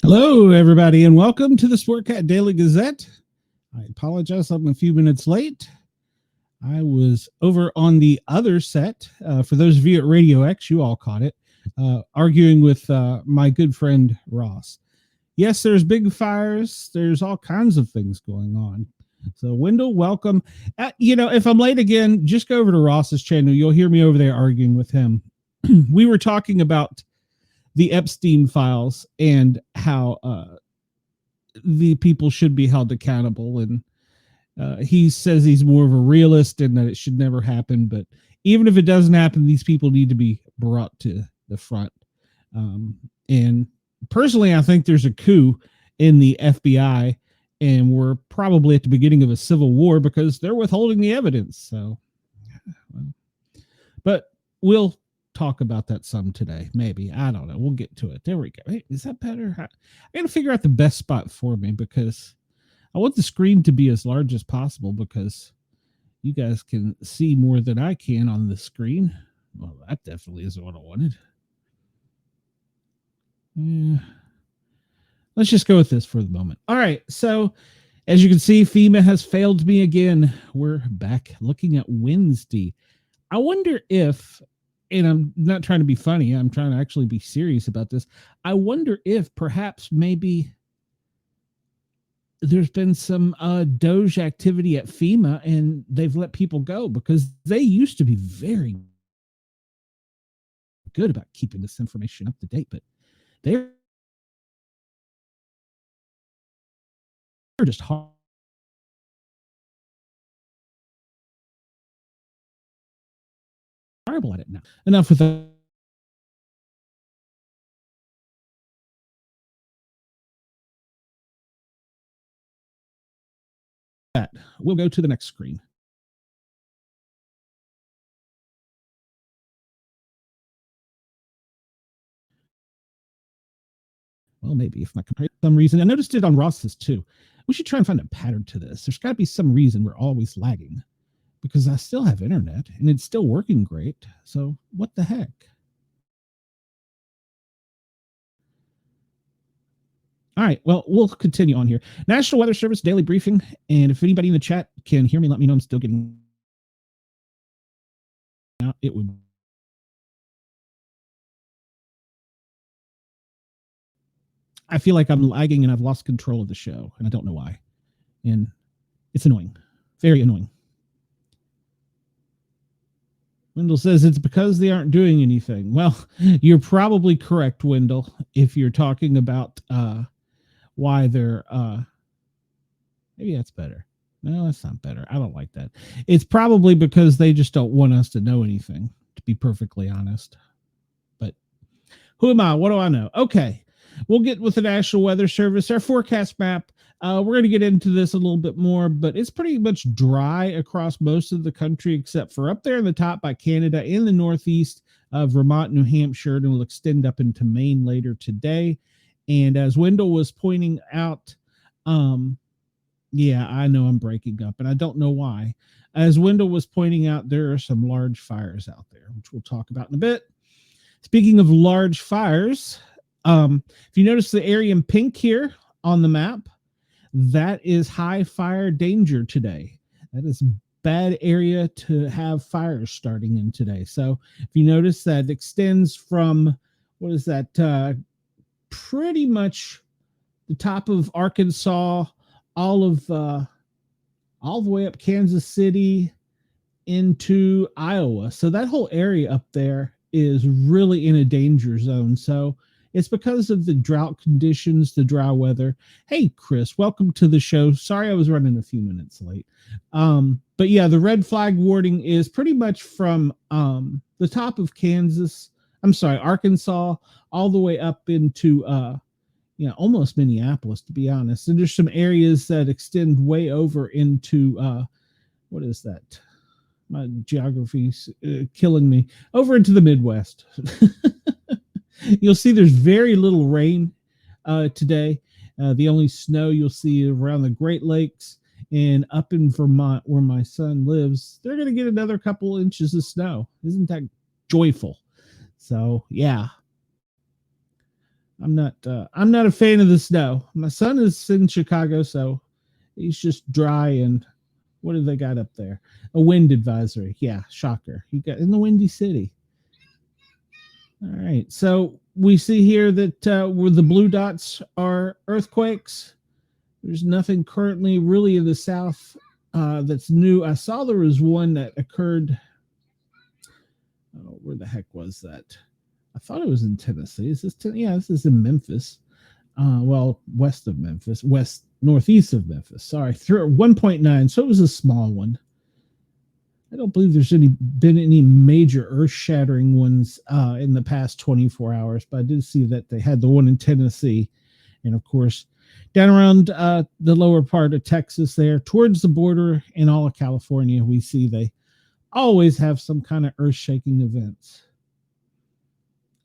Hello, everybody, and welcome to the Sportcat Daily Gazette. I apologize, I'm a few minutes late. I was over on the other set. For those of you at Radio X, you all caught it, arguing with my good friend Ross. Yes, there's big fires. There's all kinds of things going on. So, Wendell, welcome. If I'm late again, just go over to Ross's channel. You'll hear me over there arguing with him. We were talking about the Epstein files and how the people should be held accountable. And he says he's more of a realist and that it should never happen. But even if it doesn't happen, these people need to be brought to the front. And personally, I think there's a coup in the FBI, and we're probably at the beginning of a civil war because they're withholding the evidence. So, but we'll talk about that some today. Maybe. I don't know. We'll get to it. There we go. Hey, is that better? I got to figure out the best spot for me because I want the screen to be as large as possible because you guys can see more than I can on the screen. Well, that definitely isn't what I wanted. Yeah. Let's just go with this for the moment. All right. So, as you can see, FEMA has failed me again. We're back looking at Wednesday. I wonder if, and I'm not trying to be funny, I'm trying to actually be serious about this. I wonder if perhaps maybe there's been some Doge activity at FEMA and they've let people go because they used to be very good about keeping this information up to date, but they're just horrible at it now. Enough with that. We'll go to the next screen. Well, maybe if my computer, for some reason, I noticed it on Ross's too. We should try and find a pattern to this. There's got to be some reason we're always lagging because I still have internet and it's still working great. So what the heck? All right, well, we'll continue on here. National Weather Service daily briefing. And if anybody in the chat can hear me, let me know I'm still getting out. It would. I feel like I'm lagging and I've lost control of the show, and I don't know why. And it's annoying, very annoying. Wendell says it's because they aren't doing anything. Well, you're probably correct, Wendell, if you're talking about why they're maybe that's better. No, that's not better. I don't like that. It's probably because they just don't want us to know anything, to be perfectly honest. But who am I? What do I know? Okay. We'll get with the National Weather Service, our forecast map. We're going to get into this a little bit more, but it's pretty much dry across most of the country, except for up there in the top by Canada in the northeast of Vermont, New Hampshire, and will extend up into Maine later today. And as Wendell was pointing out, yeah, I know I'm breaking up, and I don't know why. As Wendell was pointing out, there are some large fires out there, which we'll talk about in a bit. Speaking of large fires, if you notice the area in pink here on the map, that is high fire danger today. That is bad area to have fires starting in today. So if you notice that extends from, what is that, pretty much the top of Arkansas, all the way up Kansas City into Iowa. So that whole area up there is really in a danger zone. So it's because of the drought conditions, the dry weather. Hey, Chris, welcome to the show. Sorry I was running a few minutes late. But yeah, the red flag warning is pretty much from the top of Arkansas, all the way up into almost Minneapolis, to be honest. And there's some areas that extend way over into what is that? My geography's killing me. Over into the Midwest. You'll see there's very little rain today. The only snow you'll see around the Great Lakes and up in Vermont, where my son lives, they're going to get another couple inches of snow. Isn't that joyful? So, yeah. I'm not a fan of the snow. My son is in Chicago, so he's just dry. And what do they got up there? A wind advisory. Yeah, shocker. You got in the Windy City. All right. So we see here that where the blue dots are earthquakes. There's nothing currently really in the south that's new. I saw there was one that occurred. Oh, where the heck was that? I thought it was in Tennessee. Is this? Yeah, this is in Memphis. Well, west of Memphis, northeast of Memphis. Sorry, 1.9. So it was a small one. I don't believe there's been any major earth-shattering ones in the past 24 hours, but I did see that they had the one in Tennessee, and of course, down around the lower part of Texas, there towards the border in all of California, we see they always have some kind of earth-shaking events.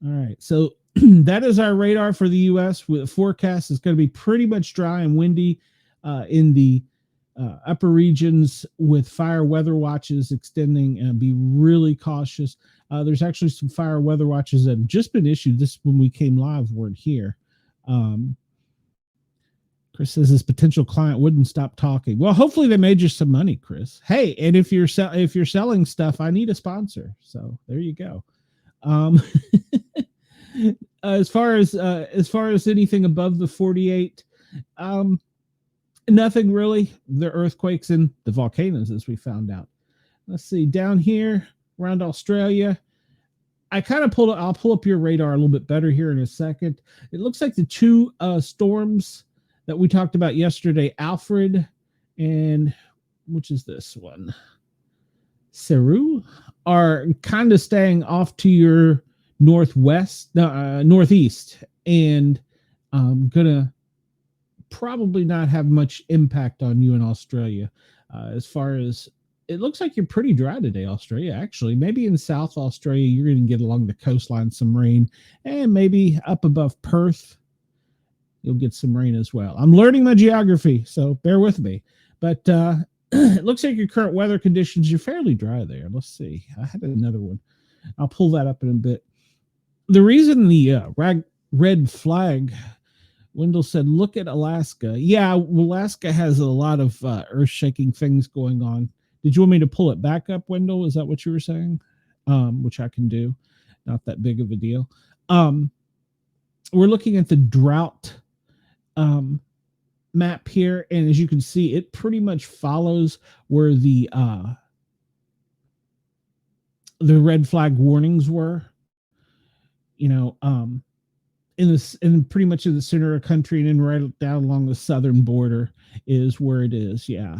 All right, so that is our radar for the U.S. With the forecast is going to be pretty much dry and windy in the upper regions with fire weather watches extending, and be really cautious. There's actually some fire weather watches that have just been issued. This when we came live weren't here. Chris says his potential client wouldn't stop talking. Well, hopefully they made you some money, Chris. Hey, and if you're selling stuff, I need a sponsor. So there you go. As far as anything above the 48, nothing really. The earthquakes and the volcanoes, as we found out. Let's see, down here around Australia, I'll pull up your radar a little bit better here in a second. It looks like the two storms that we talked about yesterday, Alfred and which is this one, Seru, are kind of staying off to your northeast, and gonna probably not have much impact on you in Australia. As far as it looks like you're pretty dry today, Australia. Actually, maybe in South Australia, you're going to get along the coastline some rain, and maybe up above Perth, you'll get some rain as well. I'm learning my geography, so bear with me. But it looks like your current weather conditions, you're fairly dry there. Let's see. I had another one. I'll pull that up in a bit. The reason the red flag, Wendell said, look at Alaska. Yeah, Alaska has a lot of earth-shaking things going on. Did you want me to pull it back up, Wendell? Is that what you were saying? Which I can do. Not that big of a deal. We're looking at the drought map here, and as you can see, it pretty much follows where the red flag warnings were. You know, in pretty much in the center of the country, and then right down along the southern border is where it is. Yeah,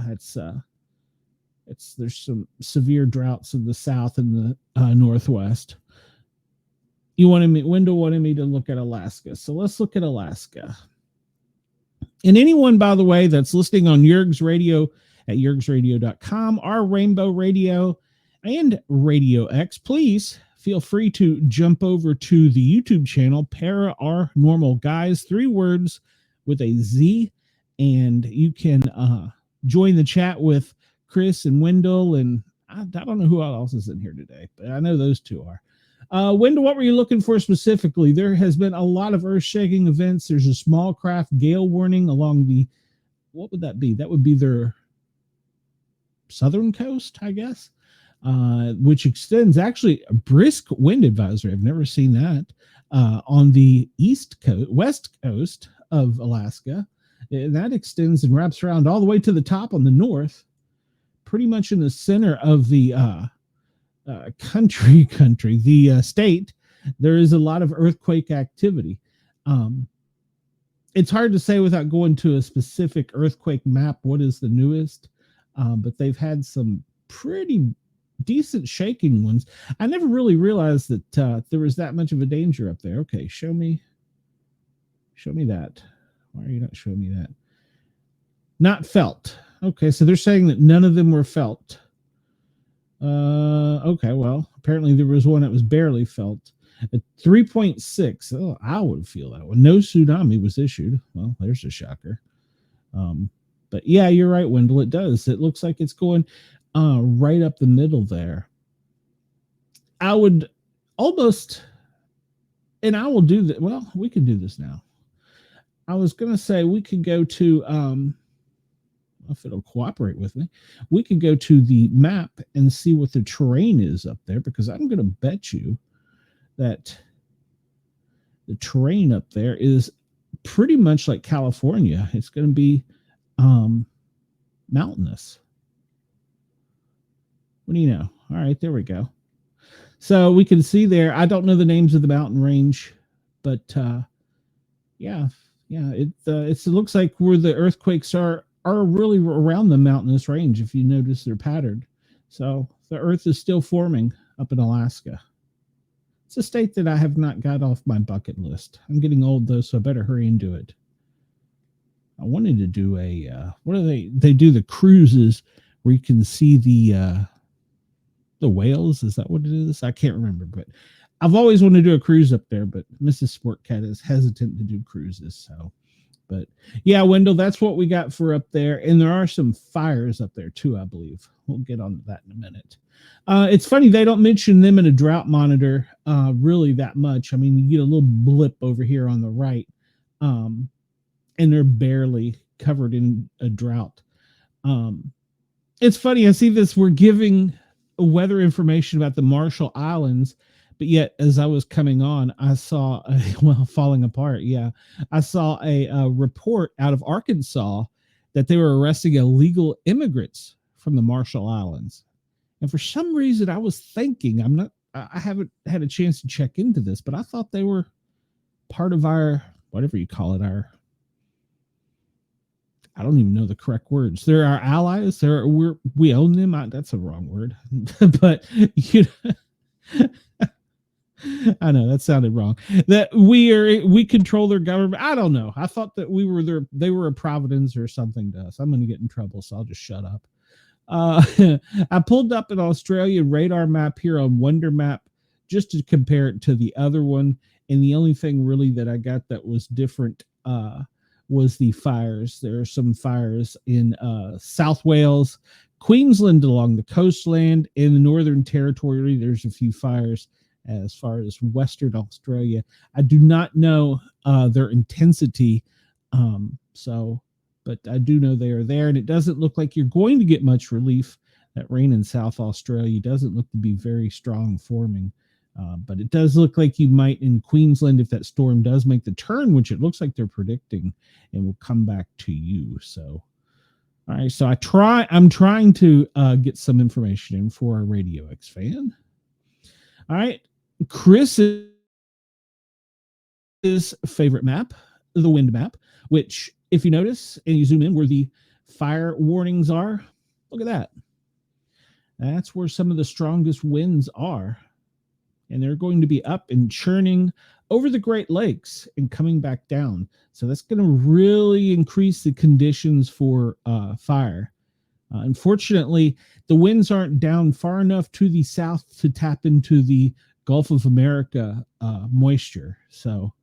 there's some severe droughts in the south and the northwest. Wendell wanted me to look at Alaska, so let's look at Alaska. And anyone, by the way, that's listening on Yerg's Radio at yergsradio.com, our Rainbow Radio and Radio X, please feel free to jump over to the YouTube channel, Para Our Normal Guys, 3 words with a Z, and you can join the chat with Chris and Wendell, and I don't know who else is in here today, but I know those two are. Wendell, what were you looking for specifically? There has been a lot of earth-shaking events. There's a small craft gale warning along the, what would that be? That would be their southern coast, I guess, which extends actually a brisk wind advisory. I've never seen that on the west coast of Alaska. And that extends and wraps around all the way to the top on the north, pretty much in the center of the the state. There is a lot of earthquake activity. It's hard to say without going to a specific earthquake map what is the newest, but they've had some pretty decent shaking ones. I never really realized that there was that much of a danger up there. Okay, show me that. Why are you not showing me that? Not felt. Okay, so they're saying that none of them were felt. Okay, well, apparently there was one that was barely felt. At 3.6. Oh, I would feel that one. No tsunami was issued. Well, there's a shocker. But yeah, you're right, Wendell. It does. It looks like it's going right up the middle there. I would almost and I will do that. Well, we can do this now. I was going to say we could go to, if it'll cooperate with me, we could go to the map and see what the terrain is up there, because I'm going to bet you that the terrain up there is pretty much like California. It's going to be mountainous. What do you know? All right, there we go. So we can see there. I don't know the names of the mountain range, but yeah, it looks like where the earthquakes are really around the mountainous range. If you notice, they're patterned. So the Earth is still forming up in Alaska. It's a state that I have not got off my bucket list. I'm getting old though, so I better hurry and do it. I wanted to do a what are they? They do the cruises where you can see the whales. Is that what it is? I can't remember, but I've always wanted to do a cruise up there. But Mrs. Sportcat is hesitant to do cruises. So, but yeah, Wendell, that's what we got for up there. And there are some fires up there too, I believe. We'll get on to that in a minute. It's funny they don't mention them in a drought monitor really that much. I mean, you get a little blip over here on the right. And they're barely covered in a drought. It's funny. I see this. We're giving weather information about the Marshall Islands, but yet as I was coming on, I saw falling apart. Yeah. I saw a report out of Arkansas that they were arresting illegal immigrants from the Marshall Islands. And for some reason I was thinking, I haven't had a chance to check into this, but I thought they were part of our, whatever you call it, I don't even know the correct words. They're our allies. We own them. That's a wrong word, but I know that sounded wrong. That we control their government. I don't know. I thought that they were a Providence or something to us. I'm going to get in trouble, so I'll just shut up. I pulled up an Australian radar map here on Wonder Map just to compare it to the other one, and the only thing really that I got that was different was the fires. There are some fires in South Wales, Queensland along the coastland, in the Northern Territory. There's a few fires as far as Western Australia. I do not know their intensity, but I do know they are there, and it doesn't look like you're going to get much relief. That rain in South Australia doesn't look to be very strong forming. But it does look like you might in Queensland, if that storm does make the turn, which it looks like they're predicting, and will come back to you. So, all right. So I'm trying to get some information in for our Radio X fan. All right. Chris's favorite map, the wind map, which if you notice and you zoom in where the fire warnings are, look at that. That's where some of the strongest winds are. And they're going to be up and churning over the Great Lakes and coming back down. So that's going to really increase the conditions for fire. Unfortunately, the winds aren't down far enough to the south to tap into the Gulf of America moisture. So,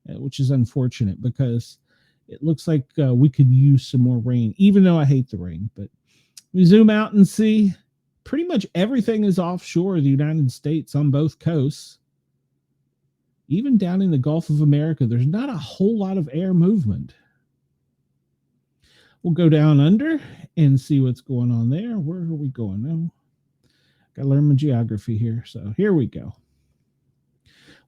which is unfortunate because it looks like we could use some more rain, even though I hate the rain. But we zoom out and see pretty much everything is offshore the United States on both coasts. Even down in the Gulf of America, there's not a whole lot of air movement. We'll go down under and see what's going on there. Where are we going? No, got to learn my geography here. So here we go.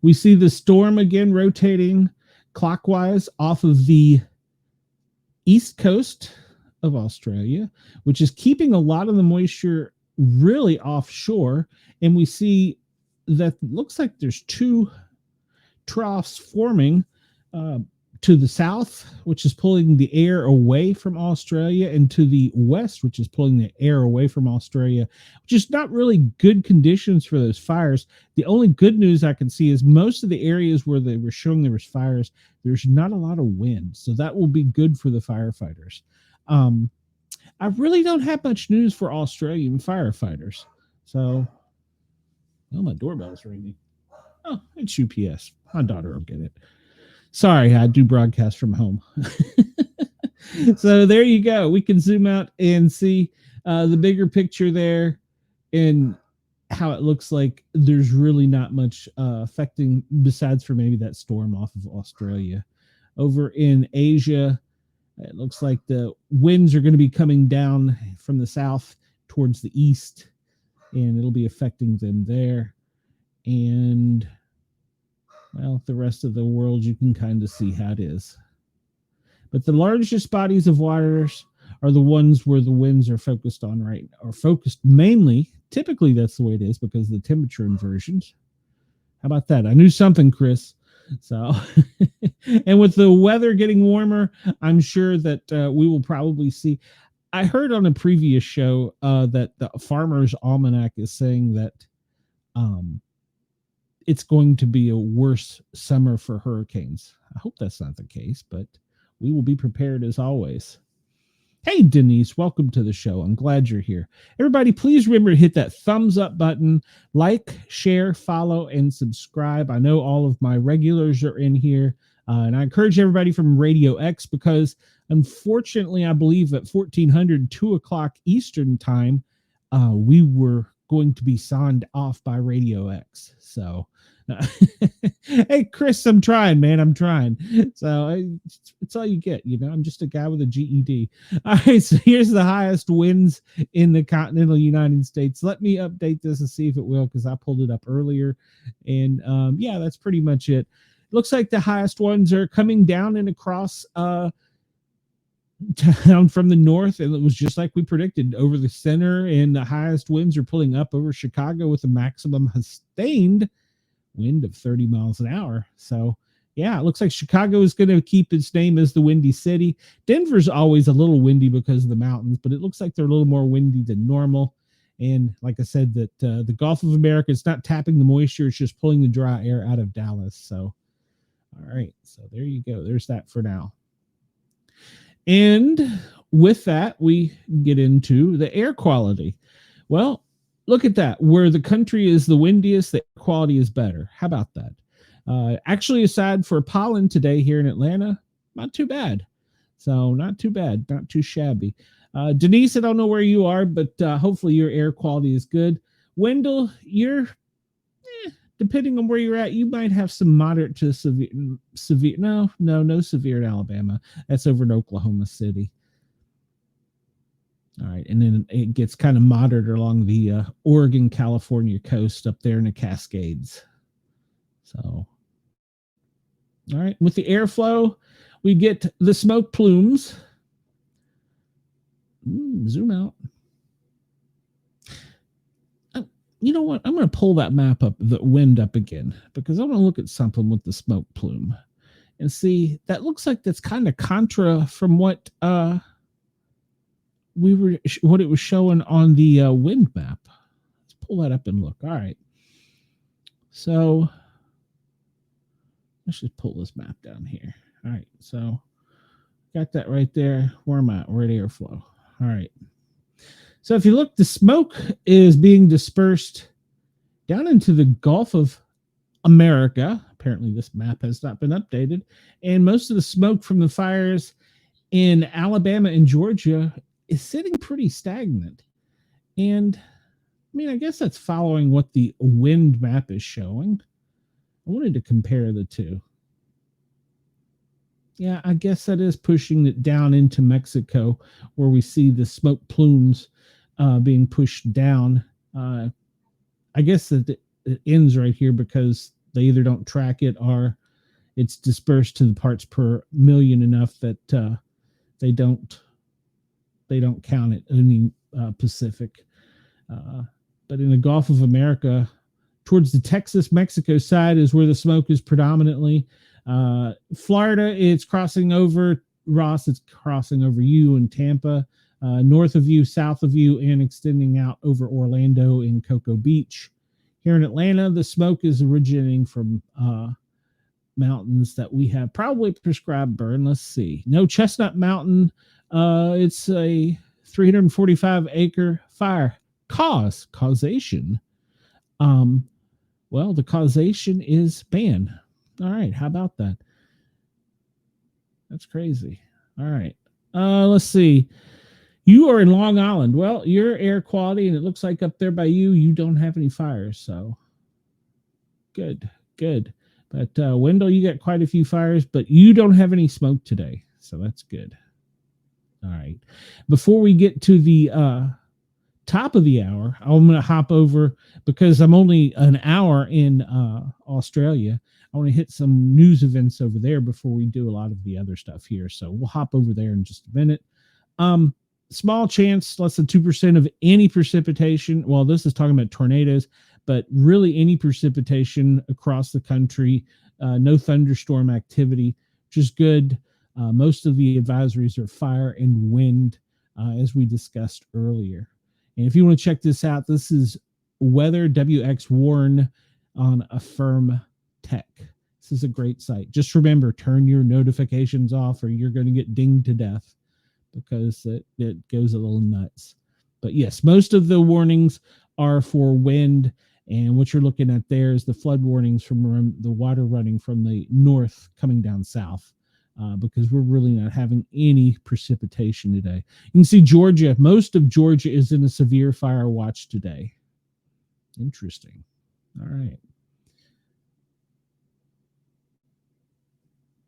We see the storm again rotating clockwise off of the east coast of Australia, which is keeping a lot of the moisture really offshore. And we see that looks like there's two troughs forming to the south, which is pulling the air away from Australia, and to the west, which is pulling the air away from Australia, which is not really good conditions for those fires. The only good news I can see is most of the areas where they were showing there was fires, there's not a lot of wind. So that will be good for the firefighters. I really don't have much news for Australian firefighters. So, well, my doorbell's ringing. Oh, it's UPS. My daughter will get it. Sorry, I do broadcast from home. So there you go. We can zoom out and see the bigger picture there. And how it looks like there's really not much affecting besides for maybe that storm off of Australia. Over in Asia, it looks like the winds are going to be coming down from the south towards the east, and it'll be affecting them there. And, well, the rest of the world, you can kind of see how it is. But the largest bodies of waters are the ones where the winds are focused on right, or focused mainly. Typically, that's the way it is because of the temperature inversions. How about that? I knew something, Chris. So, and with the weather getting warmer, I'm sure that we will probably see. I heard on a previous show that the Farmer's Almanac is saying that it's going to be a worse summer for hurricanes. I hope that's not the case, but we will be prepared as always. Hey, Denise, welcome to the show. I'm glad you're here. Everybody, please remember to hit that thumbs up button, like, share, follow, and subscribe. I know all of my regulars are in here, and I encourage everybody from Radio X because, unfortunately, I believe at 1400, 2 o'clock Eastern time, we were going to be signed off by Radio X. So, hey, Chris, I'm trying, man. I'm trying. So it's all you get, you know. I'm just a guy with a GED. All right, so here's the highest winds in the continental United States. Let me update this and see if it will, because I pulled it up earlier. And yeah, that's pretty much it. Looks like the highest ones are coming down and across down from the north, and it was just like we predicted over the center, and the highest winds are pulling up over Chicago with a maximum sustained wind of 30 miles an hour. So yeah, it looks like Chicago is going to keep its name as the Windy City. Denver's always a little windy because of the mountains, but it looks like they're a little more windy than normal. And like I said, that the Gulf of America, it's not tapping the moisture, it's just pulling the dry air out of Dallas. So all right, so there you go. There's that for now. And with that, we get into the air quality. Well, look at that. Where the country is the windiest, the air quality is better. How about that? Actually, aside for pollen today here in Atlanta, not too bad. So not too bad, not too shabby. Denise, I don't know where you are, but hopefully your air quality is good. Wendell, you're, depending on where you're at, you might have some moderate to severe. No severe in Alabama. That's over in Oklahoma City. All right, and then it gets kind of moderate along the Oregon, California coast up there in the Cascades. So, all right, with the airflow, we get the smoke plumes. Zoom out. You know what? I'm going to pull that map up, the wind up again, because I want to look at something with the smoke plume and see. That looks like that's kind of contra from what what it was showing on the wind map. Let's pull that up and look. All right. So let's just pull this map down here. All right. So got that right there. Where am I? We're at airflow. All right. So if you look, the smoke is being dispersed down into the Gulf of America. Apparently this map has not been updated. And most of the smoke from the fires in Alabama and Georgia is sitting pretty stagnant. And I mean, I guess that's following what the wind map is showing. I wanted to compare the two. Yeah, I guess that is pushing it down into Mexico, where we see the smoke plumes being pushed down. I guess that it ends right here because they either don't track it or it's dispersed to the parts per million enough that they don't count it in the Pacific. But in the Gulf of America, towards the Texas-Mexico side is where the smoke is predominantly. Florida, it's crossing over Ross, it's crossing over you and Tampa, north of you, south of you, and extending out over Orlando and Cocoa Beach. Here in Atlanta, the smoke is originating from mountains that we have probably prescribed burn. Let's see. No, Chestnut Mountain. It's a 345-acre fire. Causation. Well, the causation is ban. All right, how about that? That's crazy. All right. Let's see. You are in Long Island. Well, your air quality, and it looks like up there by you, you don't have any fires. So good, good. But Wendell, you got quite a few fires, but you don't have any smoke today. So that's good. All right. Before we get to the top of the hour, I'm going to hop over because I'm only an hour in Australia. I want to hit some news events over there before we do a lot of the other stuff here. So we'll hop over there in just a minute. Small chance, less than 2% of any precipitation. Well, this is talking about tornadoes, but really any precipitation across the country. No thunderstorm activity, which is good. Most of the advisories are fire and wind, as we discussed earlier. And if you want to check this out, this is Weather WX Warn on Affirm Tech. This is a great site. Just remember, turn your notifications off or you're going to get dinged to death because it goes a little nuts. But yes, most of the warnings are for wind. And what you're looking at there is the flood warnings from the water running from the north coming down south. Because we're really not having any precipitation today. You can see Georgia, most of Georgia is in a severe fire watch today. Interesting. All right.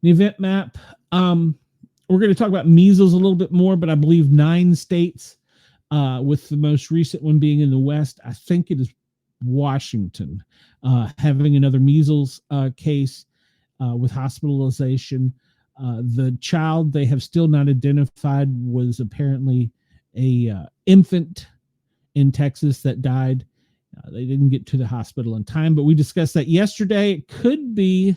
The event map. We're going to talk about measles a little bit more, but I believe 9 states, with the most recent one being in the West. I think it is Washington, having another measles case with hospitalization. The child they have still not identified was apparently a infant in Texas that died. They didn't get to the hospital in time, but we discussed that yesterday. It could be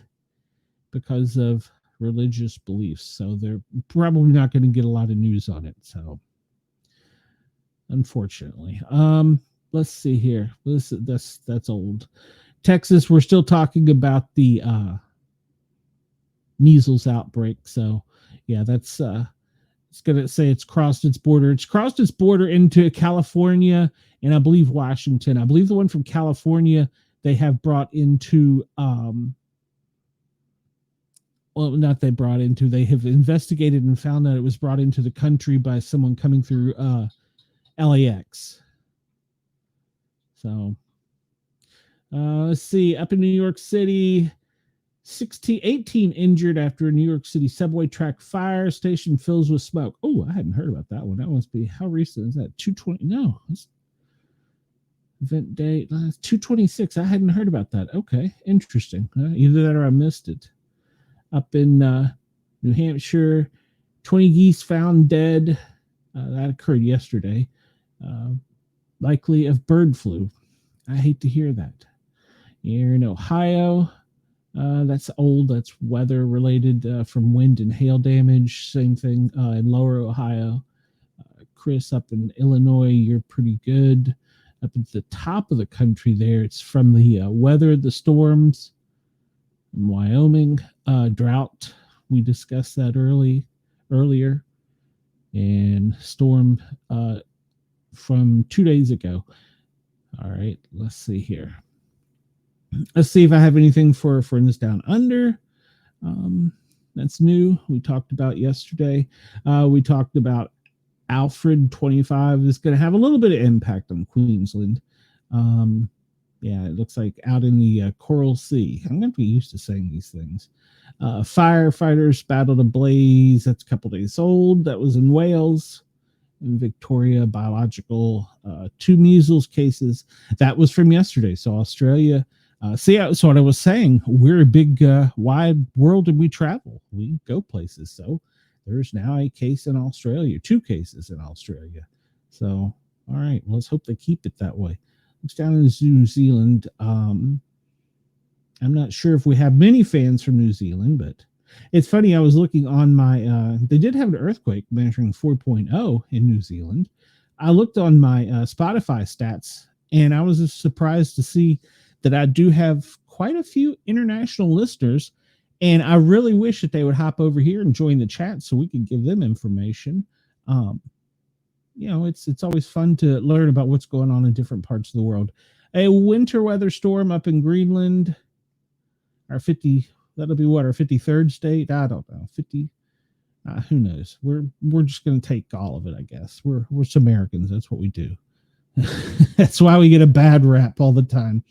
because of religious beliefs, so they're probably not going to get a lot of news on it. So, unfortunately, let's see here. That's old. Texas. We're still talking about the measles outbreak. So yeah, that's it's gonna say it's crossed its border. It's crossed its border into California and I believe Washington. I believe the one from California they have brought into they have investigated and found that it was brought into the country by someone coming through LAX. So let's see, up in New York City, 18 injured after a New York City subway track fire. Station fills with smoke. Oh, I hadn't heard about that one. That must be, how recent is that? 220? No. Event date 226. I hadn't heard about that. Okay, interesting. Either that or I missed it. Up in New Hampshire, 20 geese found dead. That occurred yesterday. Likely of bird flu. I hate to hear that. Here in Ohio, that's old. That's weather related from wind and hail damage. Same thing in Lower Ohio. Chris, up in Illinois, you're pretty good. Up at the top of the country there, it's from the weather, the storms. In Wyoming, drought. We discussed that earlier. And storm from 2 days ago. All right, let's see here. Let's see if I have anything for this down under. That's new. We talked about yesterday. We talked about Alfred 25 is going to have a little bit of impact on Queensland. Yeah, it looks like out in the Coral Sea. I'm going to be used to saying these things. Firefighters battled a blaze. That's a couple days old. That was in Wales. In Victoria, biological 2 measles cases. That was from yesterday. So Australia. So what I was saying, we're a big, wide world and we travel. We go places. So there's now a case in Australia, 2 cases in Australia. So, all right, let's hope they keep it that way. Looks down in New Zealand. I'm not sure if we have many fans from New Zealand, but it's funny. I was looking on my, they did have an earthquake measuring 4.0 in New Zealand. I looked on my Spotify stats and I was just surprised to see that I do have quite a few international listeners, and I really wish that they would hop over here and join the chat so we can give them information. It's always fun to learn about what's going on in different parts of the world. A winter weather storm up in Greenland, that'll be what, our 53rd state? I don't know. Who knows? We're just going to take all of it, I guess. We're Samaritans. That's what we do. That's why we get a bad rap all the time.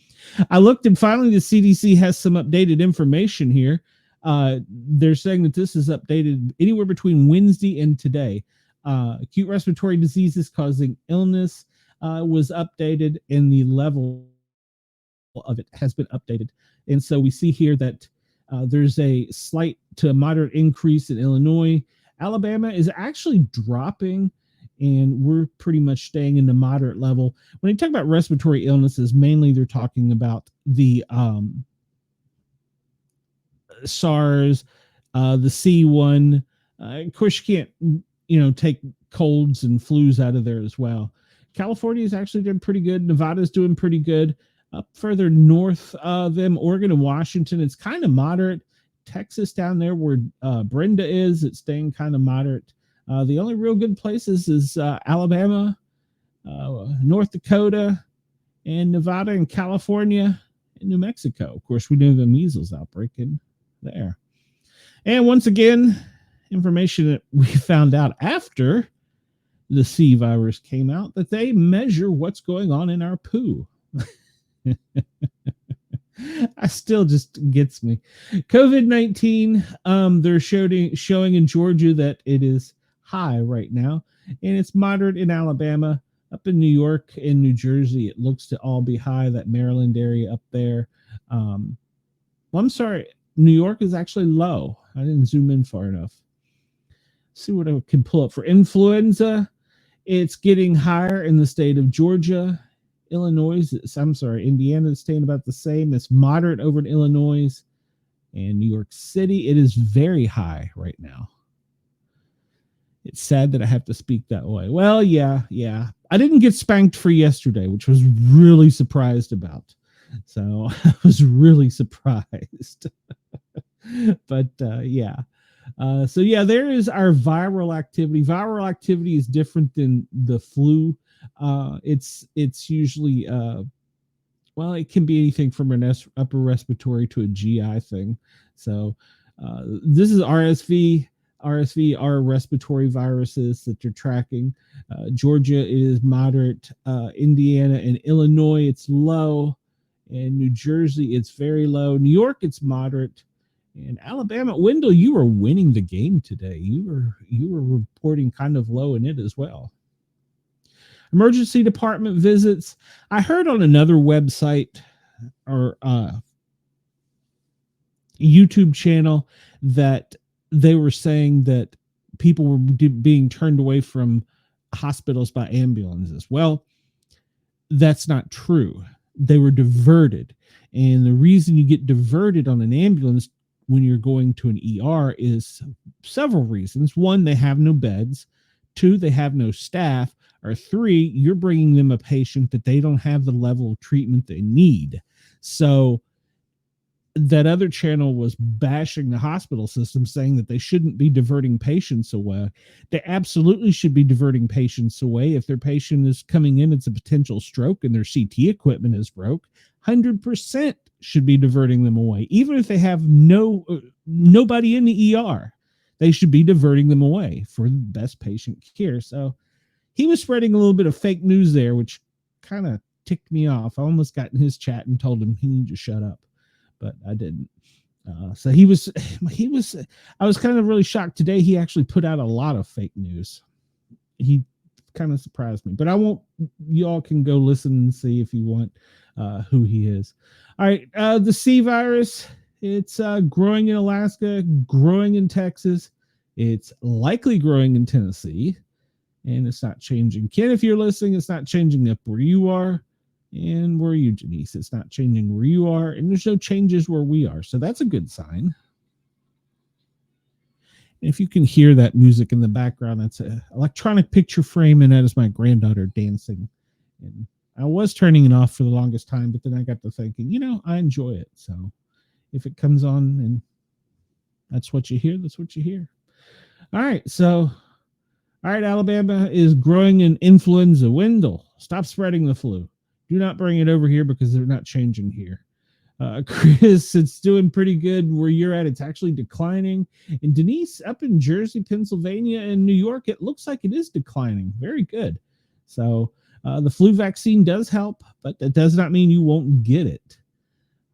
I looked, and finally the CDC has some updated information here. They're saying that this is updated anywhere between Wednesday and today. Acute respiratory diseases causing illness was updated, and the level of it has been updated. And so we see here that there's a slight to moderate increase in Illinois. Alabama is actually dropping, and we're pretty much staying in the moderate level. When they talk about respiratory illnesses, mainly they're talking about the SARS, the C1. Of course, you can't, take colds and flus out of there as well. California is actually doing pretty good. Nevada's doing pretty good. Up further north of them, Oregon and Washington, it's kind of moderate. Texas down there where Brenda is, it's staying kind of moderate. The only real good places is Alabama, North Dakota, and Nevada and California and New Mexico. Of course, we know the measles outbreak in there. And once again, information that we found out after the C virus came out, that they measure what's going on in our poo. I still just gets me. COVID-19, they're showing in Georgia that it is high right now, and it's moderate in Alabama. Up in New York and New Jersey, it looks to all be high. That Maryland area up there. Well, I'm sorry, New York is actually low. I didn't zoom in far enough. See what I can pull up for influenza. It's getting higher in the state of Georgia. Indiana is staying about the same. It's moderate over in Illinois and New York City. It is very high right now. It's sad that I have to speak that way. Well, yeah. I didn't get spanked for yesterday, which was really surprised about. So I was really surprised. But yeah. So yeah, there is our viral activity. Viral activity is different than the flu. It's usually it can be anything from an upper respiratory to a GI thing. So this is RSV. RSV are respiratory viruses that you're tracking. Georgia is moderate. Indiana and Illinois, it's low. And New Jersey, it's very low. New York, it's moderate. And Alabama, Wendell, you were winning the game today. You were reporting kind of low in it as well. Emergency department visits. I heard on another website or YouTube channel that they were saying that people were being turned away from hospitals by ambulances. Well, that's not true. They were diverted. And the reason you get diverted on an ambulance when you're going to an ER is several reasons. One, they have no beds. Two, they have no staff. Or three, you're bringing them a patient that they don't have the level of treatment they need. So that other channel was bashing the hospital system, saying that they shouldn't be diverting patients away. They absolutely should be diverting patients away. If their patient is coming in, it's a potential stroke and their CT equipment is broke, 100% should be diverting them away. Even if they have nobody in the ER, they should be diverting them away for the best patient care. So he was spreading a little bit of fake news there, which kind of ticked me off. I almost got in his chat and told him he needed to shut up, but I didn't. So I was kind of really shocked today. He actually put out a lot of fake news. He kind of surprised me, but I won't. You all can go listen and see if you want who he is. All right. The C virus, it's growing in Alaska, growing in Texas. It's likely growing in Tennessee, and it's not changing. Ken, if you're listening, it's not changing up where you are. And where are you, Janice? It's not changing where you are, and there's no changes where we are. So that's a good sign. And if you can hear that music in the background, that's an electronic picture frame, and that is my granddaughter dancing. And I was turning it off for the longest time, but then I got to thinking, I enjoy it. So if it comes on and that's what you hear, that's what you hear. All right. So, all right, Alabama is growing in influenza. Wendell, stop spreading the flu. Do not bring it over here because they're not changing here. Chris, it's doing pretty good where you're at. It's actually declining. And Denise, up in Jersey, Pennsylvania, and New York, it looks like it is declining. Very good. So the flu vaccine does help, but that does not mean you won't get it.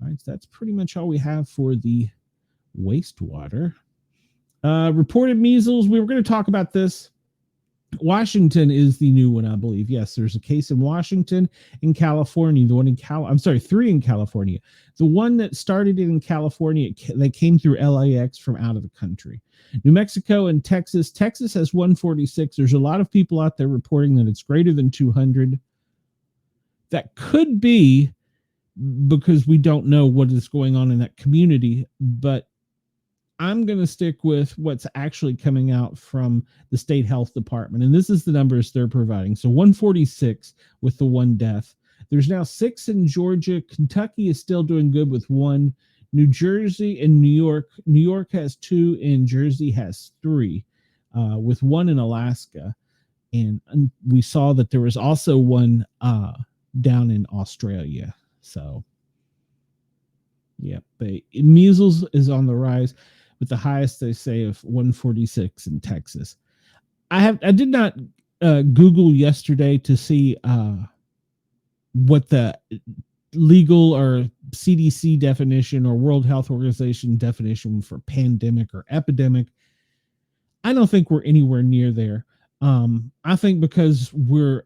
All right, so that's pretty much all we have for the wastewater. Reported measles. We were going to talk about this. Washington is the new one, I believe. Yes, there's a case in Washington, in California. The one in I'm sorry, 3 in California. The one that started in California, they came through LAX from out of the country. New Mexico and Texas. Texas has 146. There's a lot of people out there reporting that it's greater than 200. That could be because we don't know what is going on in that community, but I'm going to stick with what's actually coming out from the state health department. And this is the numbers they're providing. So 146 with the 1 death. There's now 6 in Georgia. Kentucky is still doing good with 1. New Jersey and New York. New York has 2 and Jersey has 3 with 1 in Alaska. And we saw that there was also 1 down in Australia. So, yeah, measles is on the rise, with the highest they say of 146 in Texas. I did not Google yesterday to see what the legal or CDC definition or World Health Organization definition for pandemic or epidemic. I don't think we're anywhere near there. I think because we're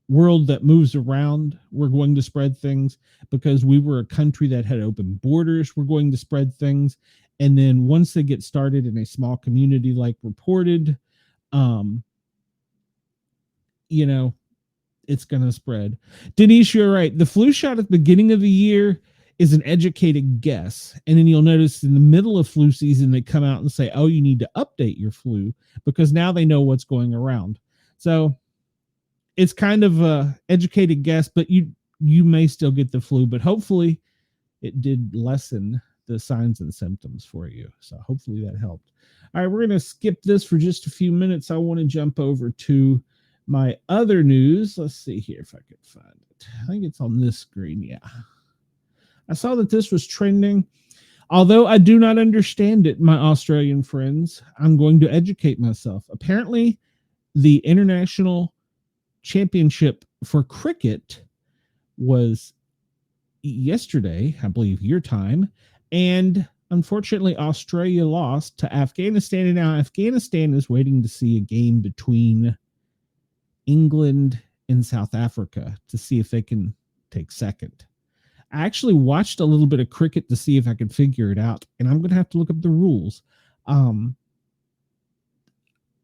world that moves around, we're going to spread things. Because we were a country that had open borders, we're going to spread things. And then once they get started in a small community like reported, it's going to spread. Denise, you're right. The flu shot at the beginning of the year is an educated guess. And then you'll notice in the middle of flu season, they come out and say, oh, you need to update your flu because now they know what's going around. So it's kind of a educated guess, but you may still get the flu, but hopefully it did lessen the signs and symptoms for you. So hopefully that helped. All right, we're going to skip this for just a few minutes. I want to jump over to my other news. Let's see here if I can find it. I think it's on this screen. Yeah. I saw that this was trending. Although I do not understand it, my Australian friends, I'm going to educate myself. Apparently, the international championship for cricket was yesterday, I believe your time, and unfortunately Australia lost to Afghanistan, and now Afghanistan is waiting to see a game between England and South Africa to see if they can take second. I actually watched a little bit of cricket to see if I could figure it out, and I'm going to have to look up the rules.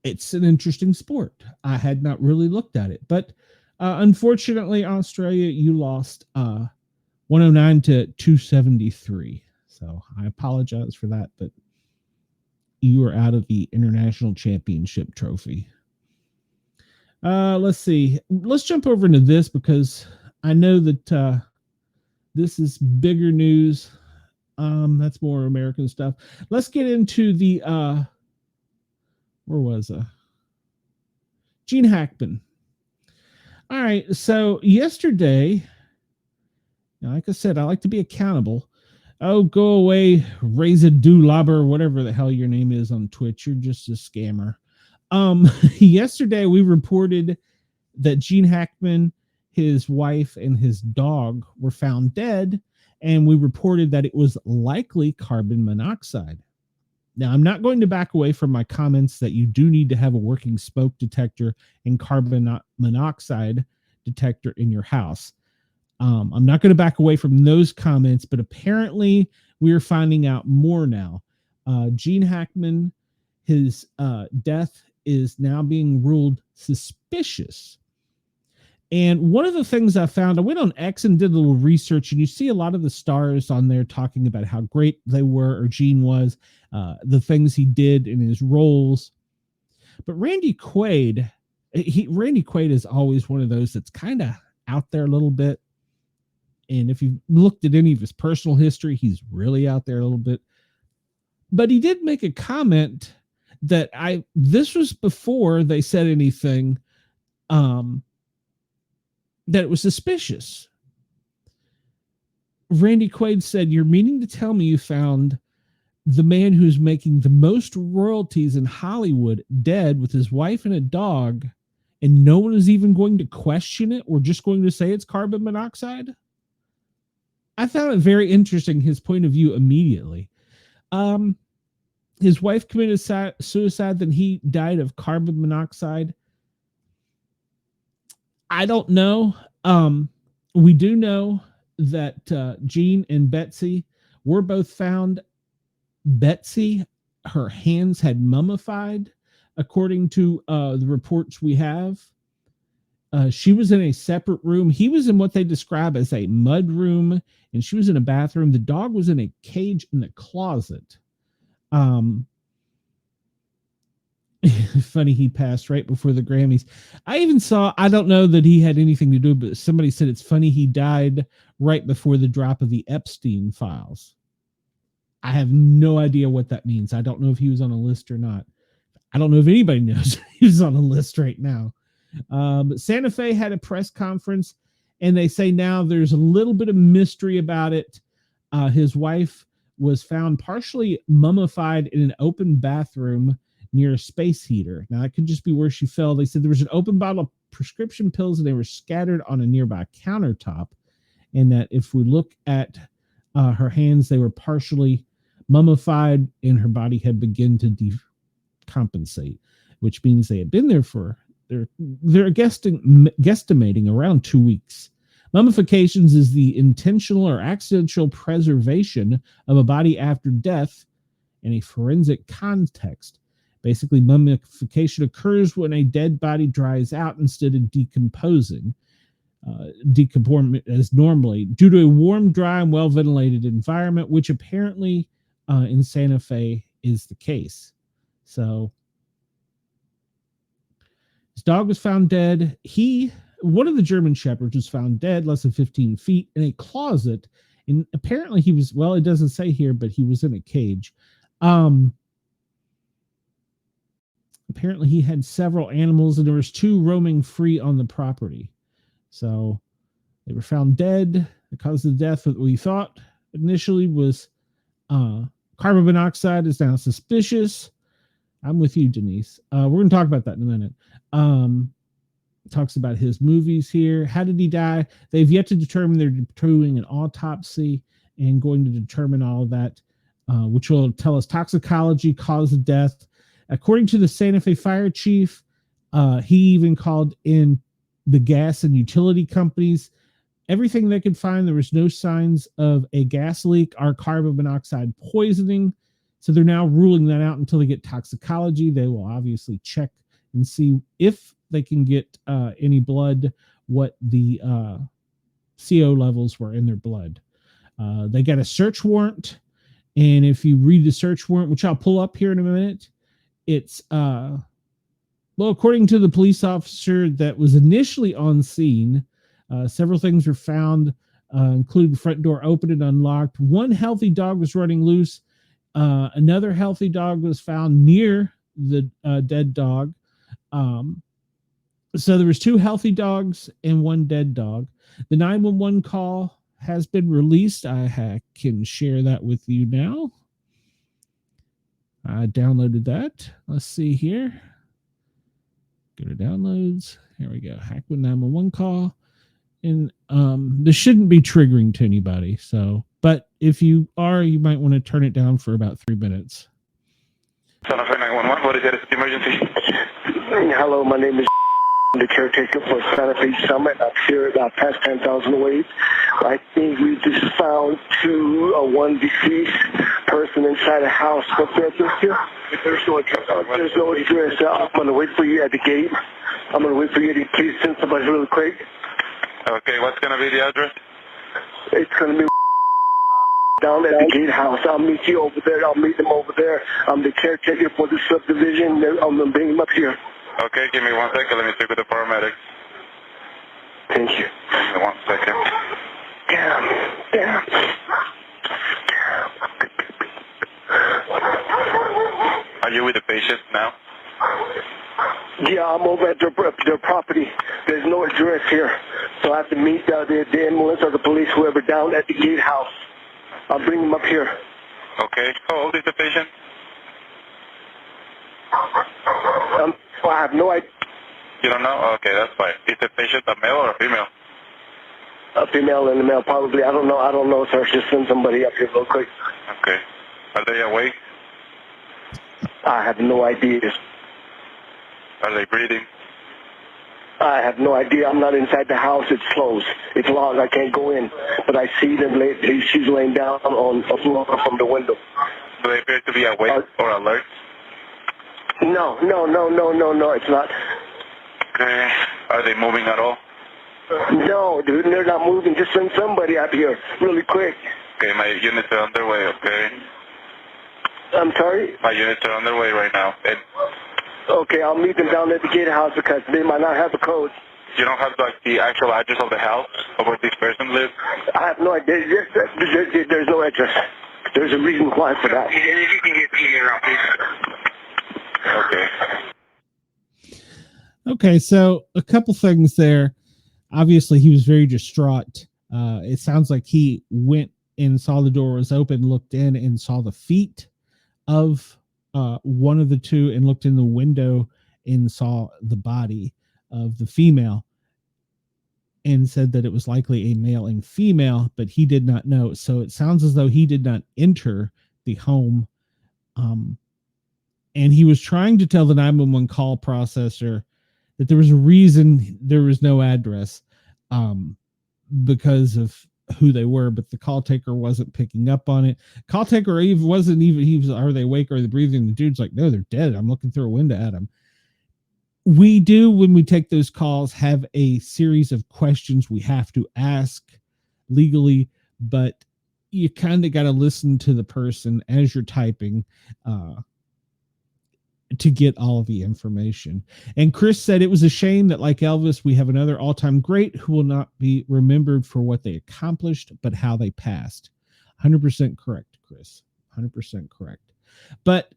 It's an interesting sport. I had not really looked at it, but unfortunately, Australia, you lost 109 to 273. So I apologize for that, but you are out of the international championship trophy. Let's see. Let's jump over into this because I know that this is bigger news. That's more American stuff. Let's get into the where was Gene Hackman. All right, so yesterday, like I said, I like to be accountable. Oh, go away, Reza Dulaba, whatever the hell your name is on Twitch. You're just a scammer. Yesterday we reported that Gene Hackman, his wife, and his dog were found dead, and we reported that it was likely carbon monoxide. Now, I'm not going to back away from my comments that you do need to have a working smoke detector and carbon monoxide detector in your house. I'm not going to back away from those comments, but apparently we are finding out more now. Gene Hackman, his death is now being ruled suspicious. And one of the things I found, I went on X and did a little research, and you see a lot of the stars on there talking about how great they were, or Gene was, the things he did in his roles. But Randy Quaid is always one of those that's kind of out there a little bit. And if you looked at any of his personal history, he's really out there a little bit. But he did make a comment that this was before they said anything, that it was suspicious. Randy Quaid said, "You're meaning to tell me you found the man who's making the most royalties in Hollywood dead with his wife and a dog, and no one is even going to question it? We're just going to say it's carbon monoxide?" I found it very interesting, his point of view immediately. His wife committed suicide, then he died of carbon monoxide. I don't know. We do know that Jean and Betsy were both found. Betsy, her hands had mummified, according to the reports we have. She was in a separate room. He was in what they describe as a mud room, and she was in a bathroom. The dog was in a cage in the closet. Funny, he passed right before the Grammys. I even saw, I don't know that he had anything to do, but somebody said it's funny he died right before the drop of the Epstein files. I have no idea what that means. I don't know if he was on a list or not. I don't know if anybody knows he's on a list right now. But Santa Fe had a press conference, and they say now there's a little bit of mystery about it. His wife was found partially mummified in an open bathroom near a space heater. Now, it could just be where she fell. They said there was an open bottle of prescription pills, and they were scattered on a nearby countertop, and that if we look at her hands, they were partially mummified, and her body had begun to decompensate, which means they had been there for, they're guesstimating around 2 weeks. Mummifications is the intentional or accidental preservation of a body after death in a forensic context. Basically, mummification occurs when a dead body dries out instead of decomposing. Decomposing as normally due to a warm, dry, and well-ventilated environment, which apparently in Santa Fe is the case. So his dog was found dead. One of the German shepherds was found dead less than 15 feet in a closet. And apparently he was, well, it doesn't say here, but he was in a cage. Apparently he had several animals, and there was 2 roaming free on the property. So they were found dead. The cause of death, that we thought initially was carbon monoxide, is now suspicious. I'm with you, Denise. We're going to talk about that in a minute. Talks about his movies here. How did he die? They've yet to determine. They're doing an autopsy and going to determine all of that, which will tell us toxicology, cause of death. According to the Santa Fe fire chief, he even called in the gas and utility companies. Everything they could find, there was no signs of a gas leak or carbon monoxide poisoning. So they're now ruling that out until they get toxicology. They will obviously check and see if they can get any blood, what the CO levels were in their blood. They got a search warrant. And if you read the search warrant, which I'll pull up here in a minute, it's, well, according to the police officer that was initially on scene, several things were found, including the front door open and unlocked. One healthy dog was running loose. Another healthy dog was found near the dead dog. So there was 2 healthy dogs and 1 dead dog. The 911 call has been released. I can share that with you now. I downloaded that. Let's see here. Go to downloads. Here we go. Hackman 911 call. And this shouldn't be triggering to anybody. So, but if you are, you might want to turn it down for about 3 minutes. Santa Fe 911, what is your emergency? Hello, my name is the caretaker for Santa Fe Summit. I'm here about past 10,000 ways. I think we just found one deceased person inside a house. What's the address here? There's no address. There's no address. I'm going to wait for you at the gate. I'm going to wait for you to please send somebody really quick. Okay, what's going to be the address? It's going to be down at the gatehouse. I'll meet you over there. I'll meet them over there. I'm the caretaker for the subdivision. I'm going to bring them up here. Okay, give me 1 second. Let me speak with the paramedics. Thank you. Give me 1 second. Damn. Are you with the patient now? Yeah, I'm over at their property. There's no address here. So I have to meet the ambulance or the police, whoever, down at the gatehouse. I'll bring them up here. Okay. How old is the patient? I have no idea. You don't know? Okay, that's fine. Is the patient a male or a female? A female and a male, probably. I don't know, sir. Just send somebody up here real quick. Okay. Are they awake? I have no idea. Are they breathing? I have no idea. I'm not inside the house. It's closed. It's locked. I can't go in. But I see them. She's laying down on the floor from the window. Do they appear to be awake or alert? No. It's not. Okay. Are they moving at all? No, dude. They're not moving. Just send somebody up here really quick. Okay, my units are underway, okay? I'm sorry? My units are underway right now. And okay, I'll meet them down at the gatehouse because they might not have the code. you don't have like the actual address of the house of where this person lives? I have no idea. There's no address. There's a reason why for that. If you can get me around, please. Okay. Okay, so a couple things there. Obviously, he was very distraught. It sounds like he went and saw the door was open, looked in and saw the feet of one of the two, and looked in the window and saw the body of the female, and said that it was likely a male and female, but he did not know. So it sounds as though he did not enter the home. And he was trying to tell the 911 call processor that there was a reason there was no address, because of who they were, but the call taker wasn't picking up on it. Call taker he was, are they awake or are they breathing? The dude's like, no, they're dead. I'm looking through a window at them. We do, when we take those calls, have a series of questions we have to ask legally, but you kind of got to listen to the person as you're typing, to get all of the information. And Chris said it was a shame that, like Elvis, we have another all-time great who will not be remembered for what they accomplished, but how they passed. 100% correct, Chris. 100% correct. But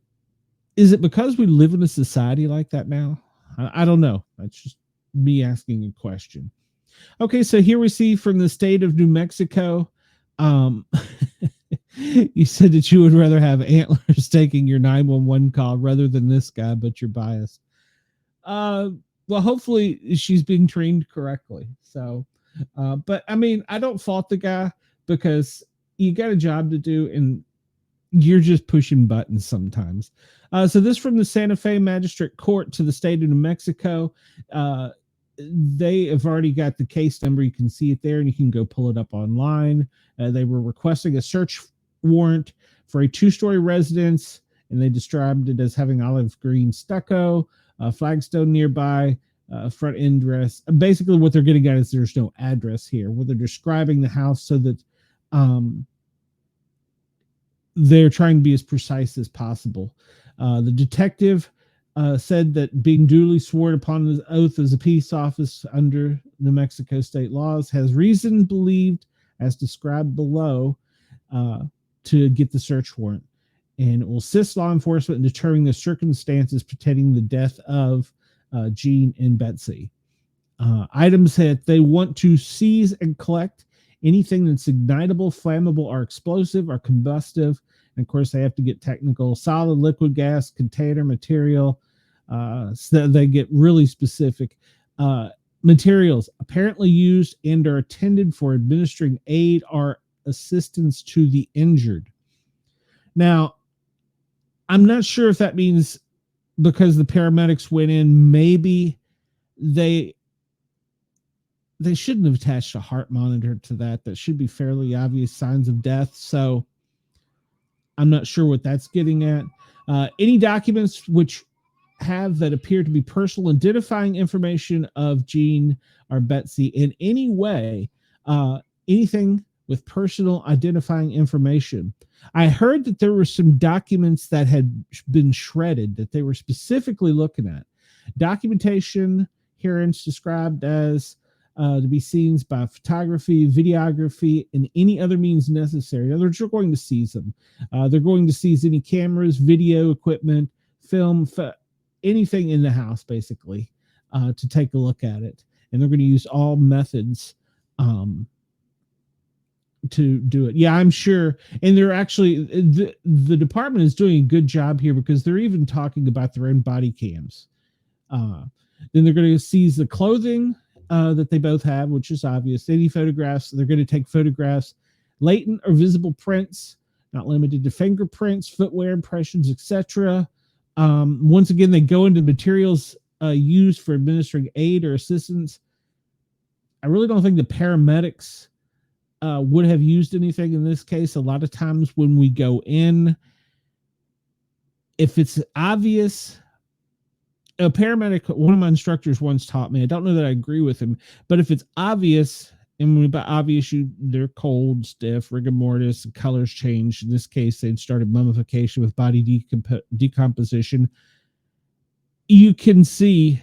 is it because we live in a society like that now? I don't know. That's just me asking a question. Okay, so here we see from the state of New Mexico. You said that you would rather have antlers taking your 911 call rather than this guy, but you're biased. Well, hopefully she's being trained correctly. So, but I mean, I don't fault the guy because you got a job to do and you're just pushing buttons sometimes. So this from the Santa Fe Magistrate Court to the state of New Mexico. They have already got the case number. You can see it there and you can go pull it up online. They were requesting a search warrant for a 2-story residence, and they described it as having olive green stucco, flagstone nearby, front end dress. Basically what they're getting at is there's no address here, where they're describing the house so that they're trying to be as precise as possible. The detective said that being duly sworn upon the oath as a peace officer under New Mexico state laws has reason believed, as described below, to get the search warrant, and it will assist law enforcement in determining the circumstances pertaining the death of Gene and Betsy. Items that they want to seize and collect: anything that's ignitable, flammable, or explosive, or combustive. And of course, they have to get technical: solid, liquid, gas, container, material. So they get really specific. Materials apparently used and are intended for administering aid or assistance to the injured. Now, I'm not sure if that means because the paramedics went in, maybe they shouldn't have attached a heart monitor to that. That should be fairly obvious signs of death. So I'm not sure what that's getting at. Any documents which have that appear to be personal identifying information of Gene or Betsy in any way, anything with personal identifying information. I heard that there were some documents that had been shredded that they were specifically looking at. Documentation herein described as to be seen by photography, videography, and any other means necessary. In other words, you're going to seize them. They're going to seize any cameras, video equipment, film, anything in the house, basically, to take a look at it. and they're going to use all methods to do it. Yeah, I'm sure. And they're actually, the department is doing a good job here, because they're even talking about their own body cams. Then they're going to seize the clothing that they both have, which is obvious. Any photographs, they're going to take photographs, latent or visible prints, not limited to fingerprints, footwear impressions, etc. Once again, they go into materials used for administering aid or assistance. I really don't think the paramedics would have used anything in this case. A lot of times when we go in, if it's obvious, a paramedic, one of my instructors once taught me, I don't know that I agree with him, but if it's obvious, and by obvious, they're cold, stiff, rigor mortis, colors change. In this case, they'd started mummification with body decomposition. You can see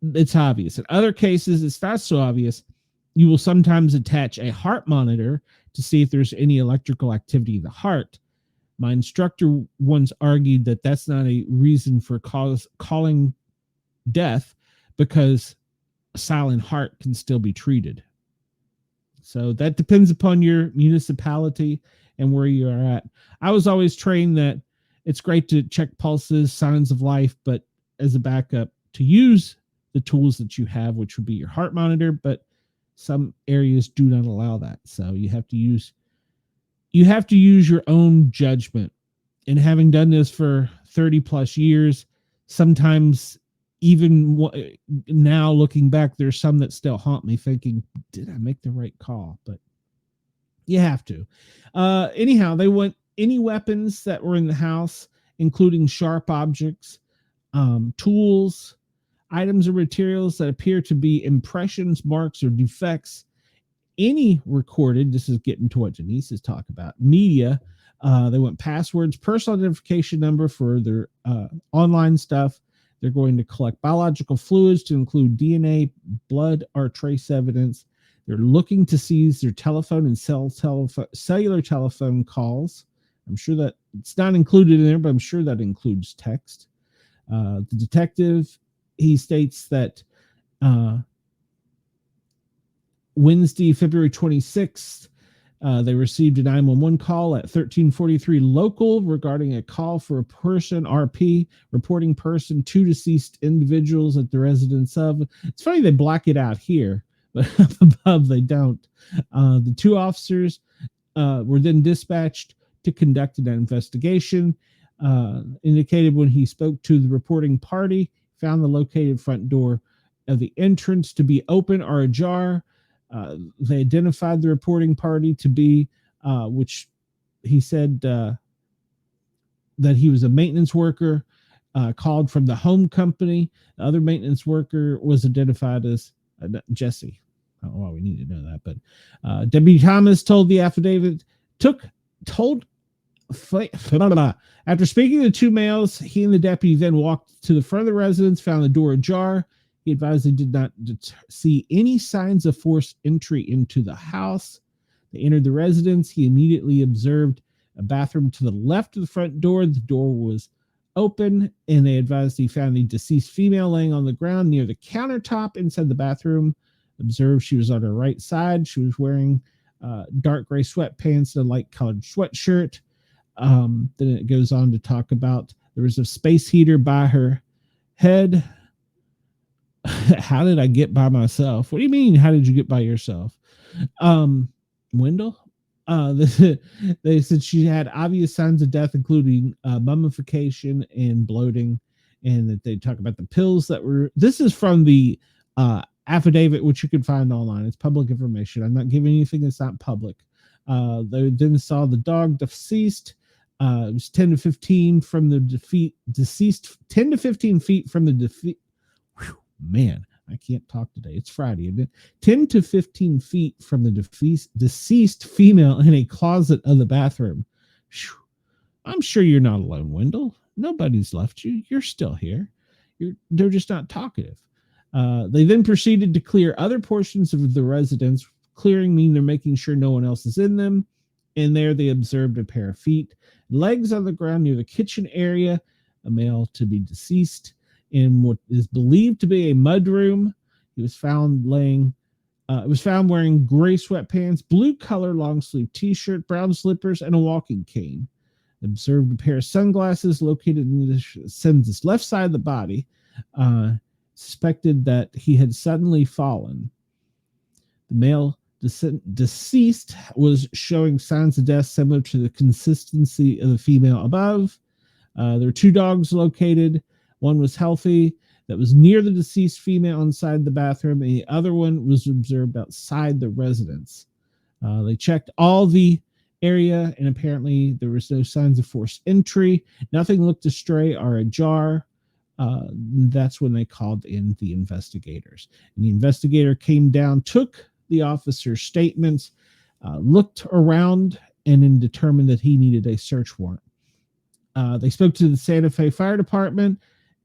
it's obvious. In other cases, it's not so obvious. You will sometimes attach a heart monitor to see if there's any electrical activity in the heart. My instructor once argued that that's not a reason for calling death, because a silent heart can still be treated. So that depends upon your municipality and where you are at. I was always trained that it's great to check pulses, signs of life, but as a backup, to use the tools that you have, which would be your heart monitor, but some areas do not allow that. So you have to use your own judgment. And having done this for 30 plus years, sometimes even now looking back, there's some that still haunt me thinking, did I make the right call? But you have to. Anyhow, they want any weapons that were in the house, including sharp objects, tools, items or materials that appear to be impressions, marks, or defects. Any recorded, this is getting to what Denise is talking about, media. They want passwords, personal identification number for their online stuff. They're going to collect biological fluids to include DNA, blood, or trace evidence. They're looking to seize their telephone and cellular telephone calls. I'm sure that it's not included in there, but I'm sure that includes text. The detective, he states that Wednesday, February 26th, they received a 911 call at 1343 local regarding a call for a person, RP, reporting person, 2 deceased individuals at the residence of. It's funny they black it out here, but up above they don't. The 2 officers were then dispatched to conduct an investigation. Indicated when he spoke to the reporting party, found the located front door of the entrance to be open or ajar. They identified the reporting party to be, which he said that he was a maintenance worker, called from the home company. The other maintenance worker was identified as Jesse. I don't know why we need to know that, but Deputy Thomas told the affidavit, after speaking to the 2 males, he and the deputy then walked to the front of the residence, found the door ajar. He advised they did not see any signs of forced entry into the house. They entered the residence. He immediately observed a bathroom to the left of the front door. The door was open, and they advised he found the deceased female laying on the ground near the countertop inside the bathroom. Observed she was on her right side. She was wearing dark gray sweatpants and a light colored sweatshirt. Then it goes on to talk about there was a space heater by her head. How did I get by myself? What do you mean? How did you get by yourself? Wendell? They said she had obvious signs of death, including mummification and bloating, and that they talk about the pills that were. This is from the affidavit, which you can find online. It's public information. I'm not giving anything that's not public. They then saw the dog deceased. It was 10 to 15 from the deceased, 10 to 15 feet from the defeat. Man, I can't talk today. It's Friday, isn't it? 10 to 15 feet from the deceased female in a closet of the bathroom. Whew. I'm sure you're not alone, Wendell. Nobody's left you. You're still here. They're just not talkative. They then proceeded to clear other portions of the residence. Clearing mean they're making sure no one else is in them. And there they observed a pair of feet, legs on the ground near the kitchen area, a male to be deceased in what is believed to be a mudroom. He was found laying. It was found wearing gray sweatpants, blue color long sleeve t-shirt, brown slippers, and a walking cane. Observed a pair of sunglasses located in the left side of the body. Suspected that he had suddenly fallen. The male deceased was showing signs of death similar to the consistency of the female above. There were 2 dogs located. One was healthy, that was near the deceased female inside the bathroom, and the other one was observed outside the residence. They checked all the area, and apparently there was no signs of forced entry. Nothing looked astray or ajar. That's when they called in the investigators. And the investigator came down, took the officer's statements, looked around, and then determined that he needed a search warrant. They spoke to the Santa Fe Fire Department,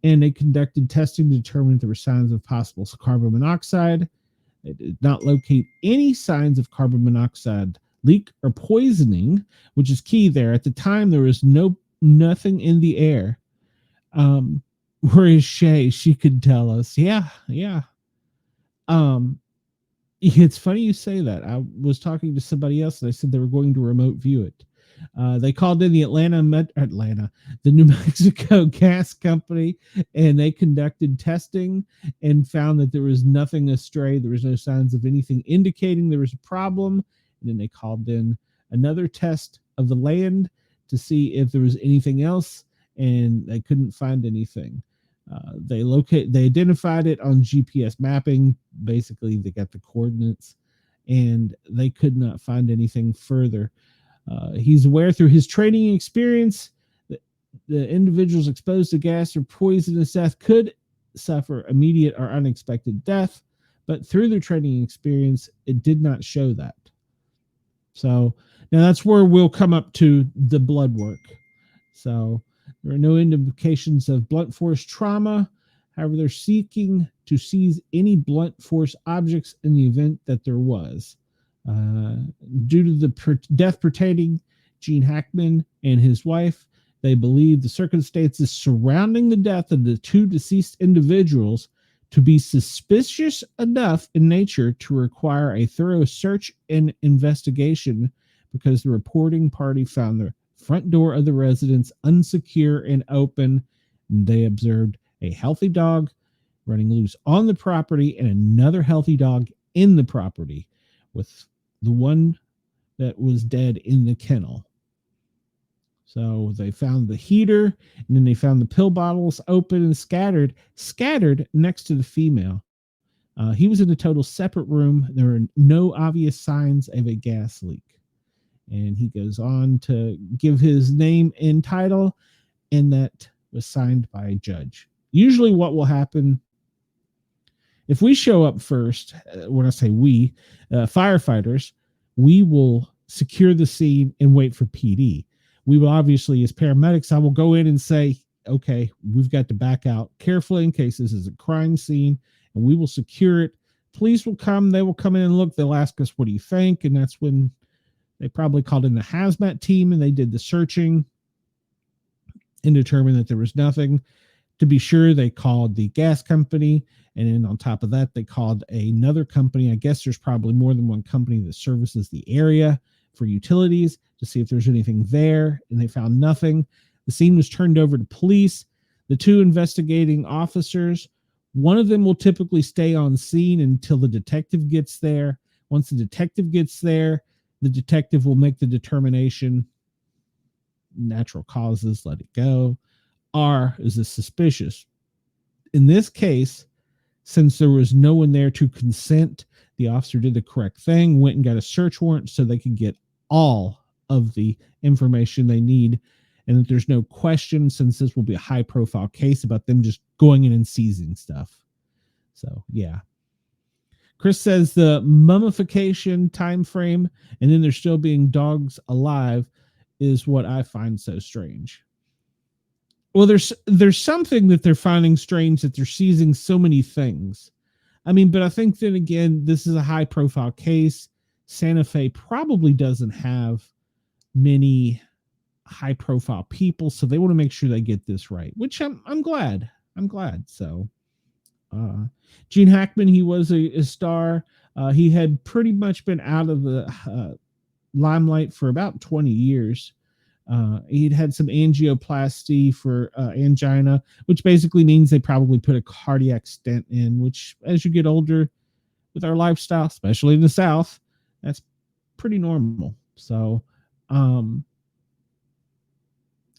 and they conducted testing to determine if there were signs of possible carbon monoxide. They did not locate any signs of carbon monoxide leak or poisoning, which is key there. At the time, there was nothing in the air. Where is Shay? She could tell us. Yeah. It's funny you say that. I was talking to somebody else, and they said they were going to remote view it. They called in the the New Mexico Gas Company, and they conducted testing and found that there was nothing astray. There was no signs of anything indicating there was a problem. And then they called in another test of the land to see if there was anything else, and they couldn't find anything. They identified it on GPS mapping. Basically, they got the coordinates, and they could not find anything further. He's aware through his training experience that the individuals exposed to gas or poisonous death could suffer immediate or unexpected death, but through their training experience, it did not show that. So now that's where we'll come up to the blood work. So there are no indications of blunt force trauma. However, they're seeking to seize any blunt force objects in the event that there was. Due to the death pertaining Gene Hackman and his wife, they believe the circumstances surrounding the death of the 2 deceased individuals to be suspicious enough in nature to require a thorough search and investigation, because the reporting party found the front door of the residence unsecure and open. And they observed a healthy dog running loose on the property and another healthy dog in the property, with the one that was dead in the kennel. So they found the heater, and then they found the pill bottles open and scattered next to the female. He was in a total separate room. There were no obvious signs of a gas leak. And he goes on to give his name and title, and that was signed by a judge. Usually what will happen, if we show up first, when I say we, firefighters, we will secure the scene and wait for PD. We will obviously, as paramedics, I will go in and say, okay, we've got to back out carefully in case this is a crime scene, and we will secure it. Police will come. They will come in and look. They'll ask us, what do you think? And that's when they probably called in the hazmat team, and they did the searching and determined that there was nothing. To be sure, they called the gas company, and then on top of that, they called another company. I guess there's probably more than one company that services the area for utilities to see if there's anything there, and they found nothing. The scene was turned over to police. The 2 investigating officers, one of them will typically stay on scene until the detective gets there. Once the detective gets there, the detective will make the determination. Natural causes, let it go. Is this suspicious? In this case, since there was no one there to consent, the officer did the correct thing, went and got a search warrant so they could get all of the information they need, and that there's no question, since this will be a high-profile case, about them just going in and seizing stuff. So, yeah. Chris says the mummification time frame, and then there's still being dogs alive, is what I find so strange. Well, there's something that they're finding strange, that they're seizing so many things. I mean, but I think then again, this is a high profile case. Santa Fe probably doesn't have many high profile people, so they want to make sure they get this right, which I'm glad. So Gene Hackman, he was a star. He had pretty much been out of the limelight for about 20 years. He'd had some angioplasty for angina, which basically means they probably put a cardiac stent in, which as you get older with our lifestyle, especially in the South, that's pretty normal. So he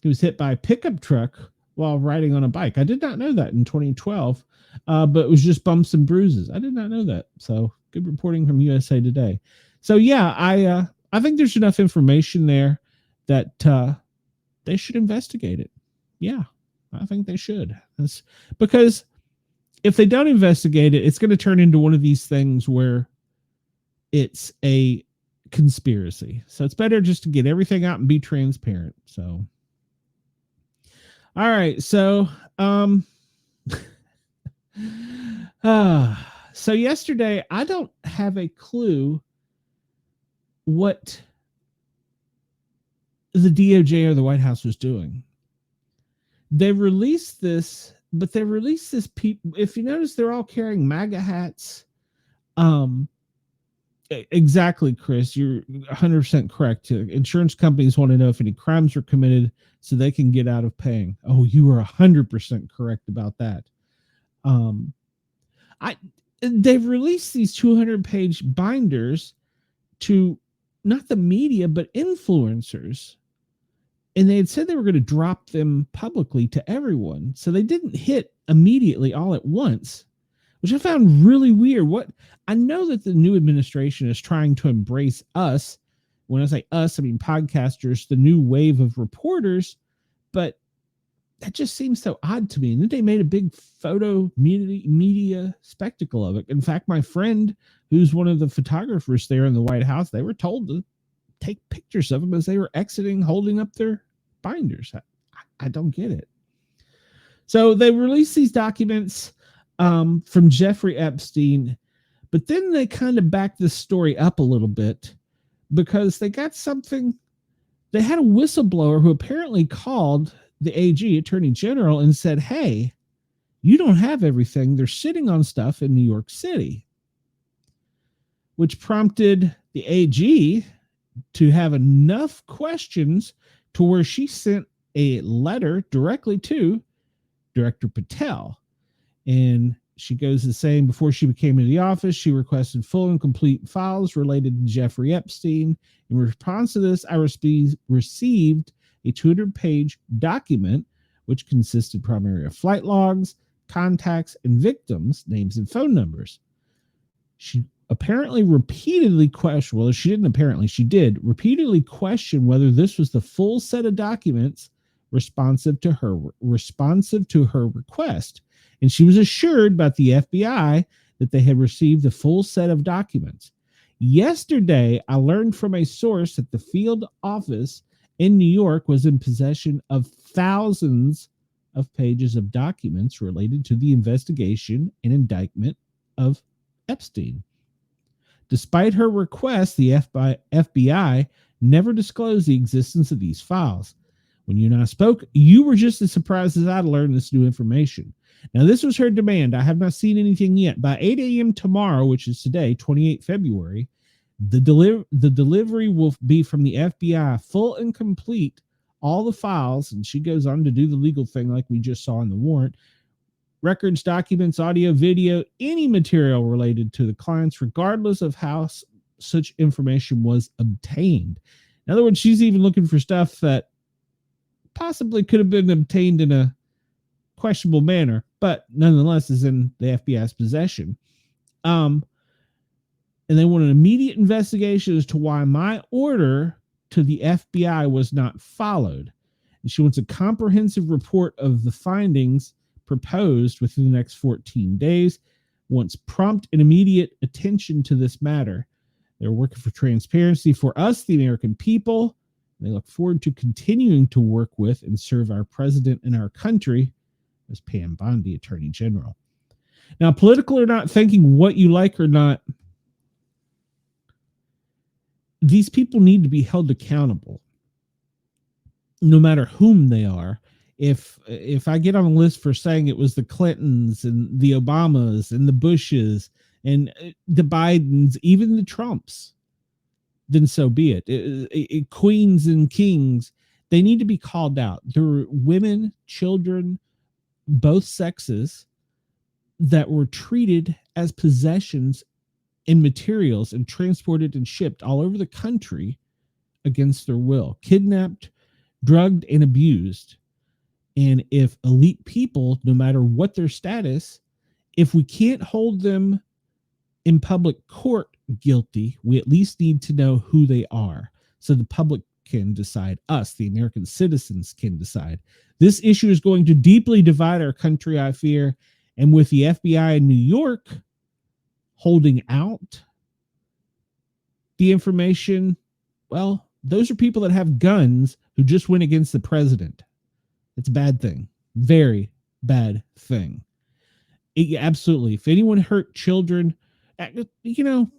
was hit by a pickup truck while riding on a bike. I did not know that in 2012, but it was just bumps and bruises. I did not know that. So good reporting from USA Today. So yeah, I think there's enough information there that they should investigate it. Yeah, I think they should. That's because if they don't investigate it, it's going to turn into one of these things where it's a conspiracy. So it's better just to get everything out and be transparent. So, all right. So, so yesterday, I don't have a clue what the DOJ or the White House was doing. They released this, but they released this if you notice, they're all carrying MAGA hats. Exactly, Chris. You're 100% correct. Insurance companies want to know if any crimes were committed so they can get out of paying. Oh, you are 100% correct about that. They've released these 200-page binders to not the media, but influencers. And they had said they were going to drop them publicly to everyone. So they didn't hit immediately all at once, which I found really weird. I know that the new administration is trying to embrace us. When I say us, I mean podcasters, the new wave of reporters, but that just seems so odd to me. And then they made a big photo media spectacle of it. In fact, my friend, who's one of the photographers there in the White House, they were told to take pictures of them as they were exiting, holding up their binders. I don't get it. So they released these documents from Jeffrey Epstein, but then they kind of backed this story up a little bit because they got something. They had a whistleblower who apparently called the AG, Attorney General, and said, hey, you don't have everything. They're sitting on stuff in New York City, which prompted the AG to have enough questions to where she sent a letter directly to Director Patel. And she goes the same. Before she came into the office, she requested full and complete files related to Jeffrey Epstein. In response to this, I received a 200-page document, which consisted primarily of flight logs, contacts, and victims' names and phone numbers. She apparently repeatedly questioned, well, she didn't apparently, she did repeatedly question whether this was the full set of documents responsive to her request. And she was assured by the FBI that they had received the full set of documents. Yesterday, I learned from a source that the field office in New York was in possession of thousands of pages of documents related to the investigation and indictment of Epstein. Despite her request, the FBI never disclosed the existence of these files. When you and I spoke, you were just as surprised as I to learn this new information. Now, this was her demand. I have not seen anything yet. By 8 a.m. tomorrow, which is today, 28 February, the delivery will be from the FBI, full and complete, all the files, and she goes on to do the legal thing like we just saw in the warrant. Records, documents, audio, video, any material related to the clients, regardless of how such information was obtained. In other words, she's even looking for stuff that possibly could have been obtained in a questionable manner, but nonetheless is in the FBI's possession. And they want an immediate investigation as to why my order to the FBI was not followed. And she wants a comprehensive report of the findings proposed within the next 14 days, wants prompt and immediate attention to this matter. They're working for transparency for us, the American people. They look forward to continuing to work with and serve our president and our country, as Pam Bondi, Attorney General. Now, political or not, thinking what you like or not, these people need to be held accountable, no matter whom they are. if I get on a list for saying it was the Clintons and the Obamas and the Bushes and the Bidens, even the Trumps, then so be it. Queens and kings, they need to be called out. There were women, children, both sexes, that were treated as possessions and materials and transported and shipped all over the country against their will, kidnapped, drugged, and abused. And if elite people, no matter what their status, if we can't hold them in public court guilty, we at least need to know who they are so the public can decide. Us, the American citizens, can decide. This issue is going to deeply divide our country, I fear. And with the FBI in New York holding out the information, well, those are people that have guns who just went against the president. It's a bad thing. Very bad thing. Absolutely. If anyone hurt children, you know,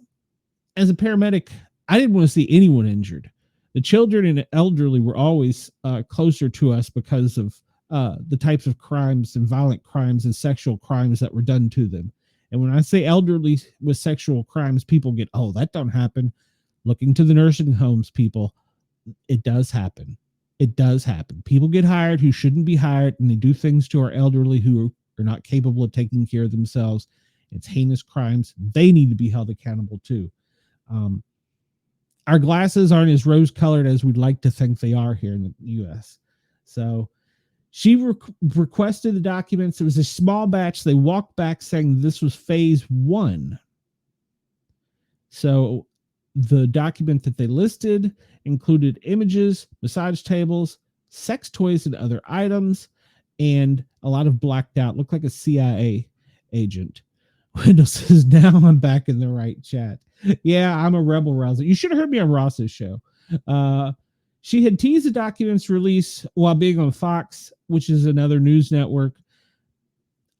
as a paramedic, I didn't want to see anyone injured. The children and elderly were always closer to us because of the types of crimes and violent crimes and sexual crimes that were done to them. And when I say elderly with sexual crimes, people get, oh, that don't happen. Looking to the nursing homes, people, it does happen. It does happen. People get hired who shouldn't be hired, and they do things to our elderly who are not capable of taking care of themselves. It's heinous crimes. They need to be held accountable too. Our glasses aren't as rose-colored as we'd like to think they are here in the U.S. So she requested the documents. It was a small batch. They walked back saying this was phase 1. So the document that they listed included images, massage tables, sex toys and other items, and a lot of blacked out, looked like a CIA agent. Wendell says, now I'm back in the right chat. Yeah, I'm a rebel rouser. You should have heard me on Ross's show. She had teased the documents release while being on Fox, which is another news network.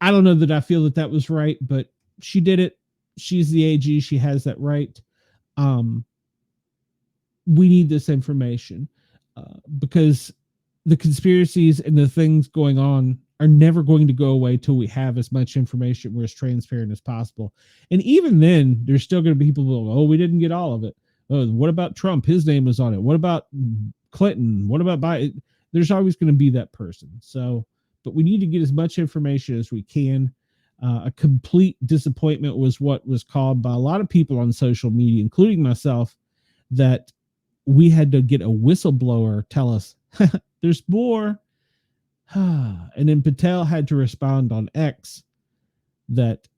I don't know that I feel that that was right, but she did it. She's the AG. She has that right. We need this information because the conspiracies and the things going on are never going to go away till we have as much information. We're as transparent as possible. And even then, there's still going to be people who go, oh, we didn't get all of it. Oh, what about Trump? His name was on it. What about Clinton? What about Biden? There's always going to be that person. So, but we need to get as much information as we can. A complete disappointment was what was called by a lot of people on social media, including myself, that we had to get a whistleblower tell us there's more. And then Patel had to respond on X that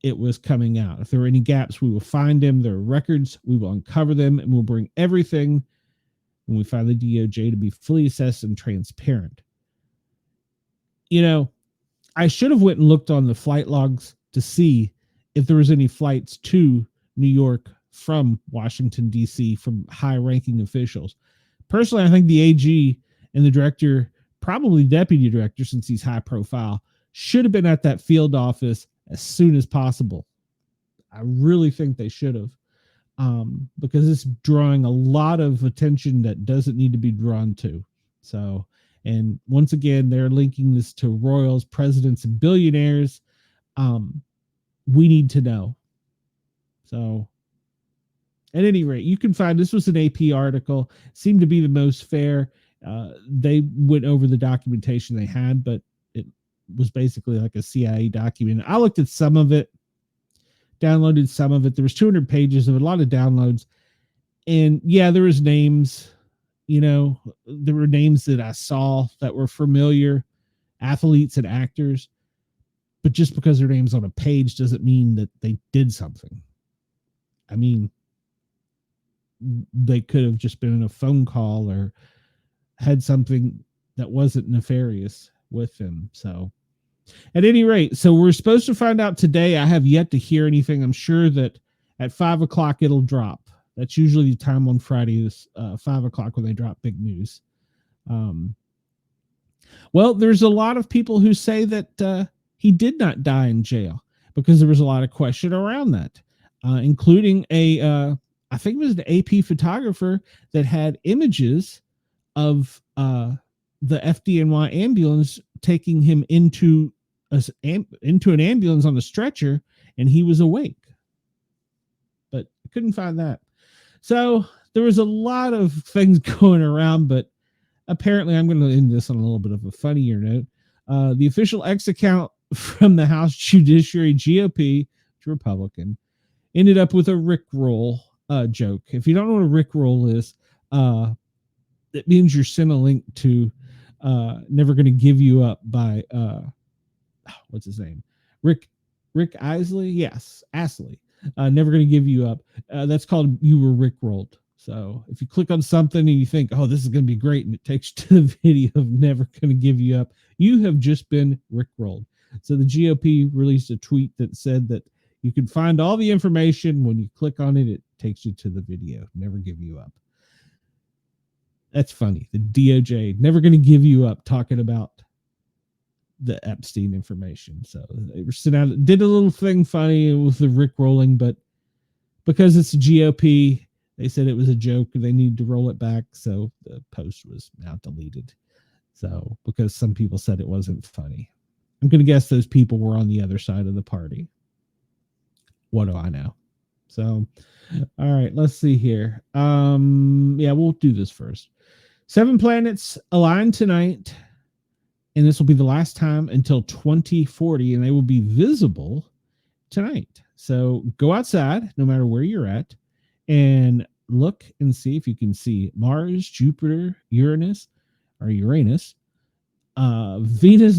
it was coming out. If there are any gaps, we will find them. There are records. We will uncover them, and we'll bring everything when we find the DOJ to be fully assessed and transparent. You know, I should have went and looked on the flight logs to see if there was any flights to New York from Washington, D.C., from high-ranking officials. Personally, I think the AG and the director, probably deputy director, since he's high profile, should have been at that field office as soon as possible. I really think they should have, because it's drawing a lot of attention that doesn't need to be drawn to. So, and once again, they're linking this to royals, presidents, and billionaires. We need to know. So, at any rate, you can find, this was an AP article, seemed to be the most fair. They went over the documentation they had, but it was basically like a CIA document. I looked at some of it, downloaded some of it. There was 200 pages of it, a lot of downloads. And yeah, there was names, you know, there were names that I saw that were familiar, athletes and actors. But just because their name's on a page doesn't mean that they did something. I mean, they could have just been in a phone call or had something that wasn't nefarious with them. So at any rate, so we're supposed to find out today. I have yet to hear anything. I'm sure that at 5 o'clock it'll drop. That's usually the time on Fridays, 5 o'clock, when they drop big news. Well, there's a lot of people who say that he did not die in jail, because there was a lot of question around that, including I think it was an AP photographer that had images of the FDNY ambulance taking him into an ambulance on a stretcher, and he was awake. But I couldn't find that. So there was a lot of things going around, but apparently I'm going to end this on a little bit of a funnier note. The official X account from the House Judiciary GOP to Republican ended up with a Rickroll joke. If you don't know what a Rickroll is, it means you're sent a link to Never Gonna Give You Up by what's his name? Rick Isley? Yes, Astley. Never Gonna Give You Up. That's called You Were Rickrolled. So if you click on something and you think, oh, this is going to be great, and it takes you to the video of Never Gonna Give You Up, you have just been rickrolled. So the GOP released a tweet that said that you can find all the information. When you click on it, it takes you to the video. Never Give You Up. That's funny. The DOJ, Never Gonna Give You Up, talking about the Epstein information. So they were sent out, did a little thing funny with the rickrolling, but because it's a GOP, they said it was a joke and they need to roll it back. So the post was now deleted. So because some people said it wasn't funny. I'm going to guess those people were on the other side of the party. What do I know? So, all right, let's see here. Yeah, we'll do this first. 7 planets align tonight, and this will be the last time until 2040, and they will be visible tonight. So go outside, no matter where you're at, and look and see if you can see Mars, Jupiter, Uranus, Venus,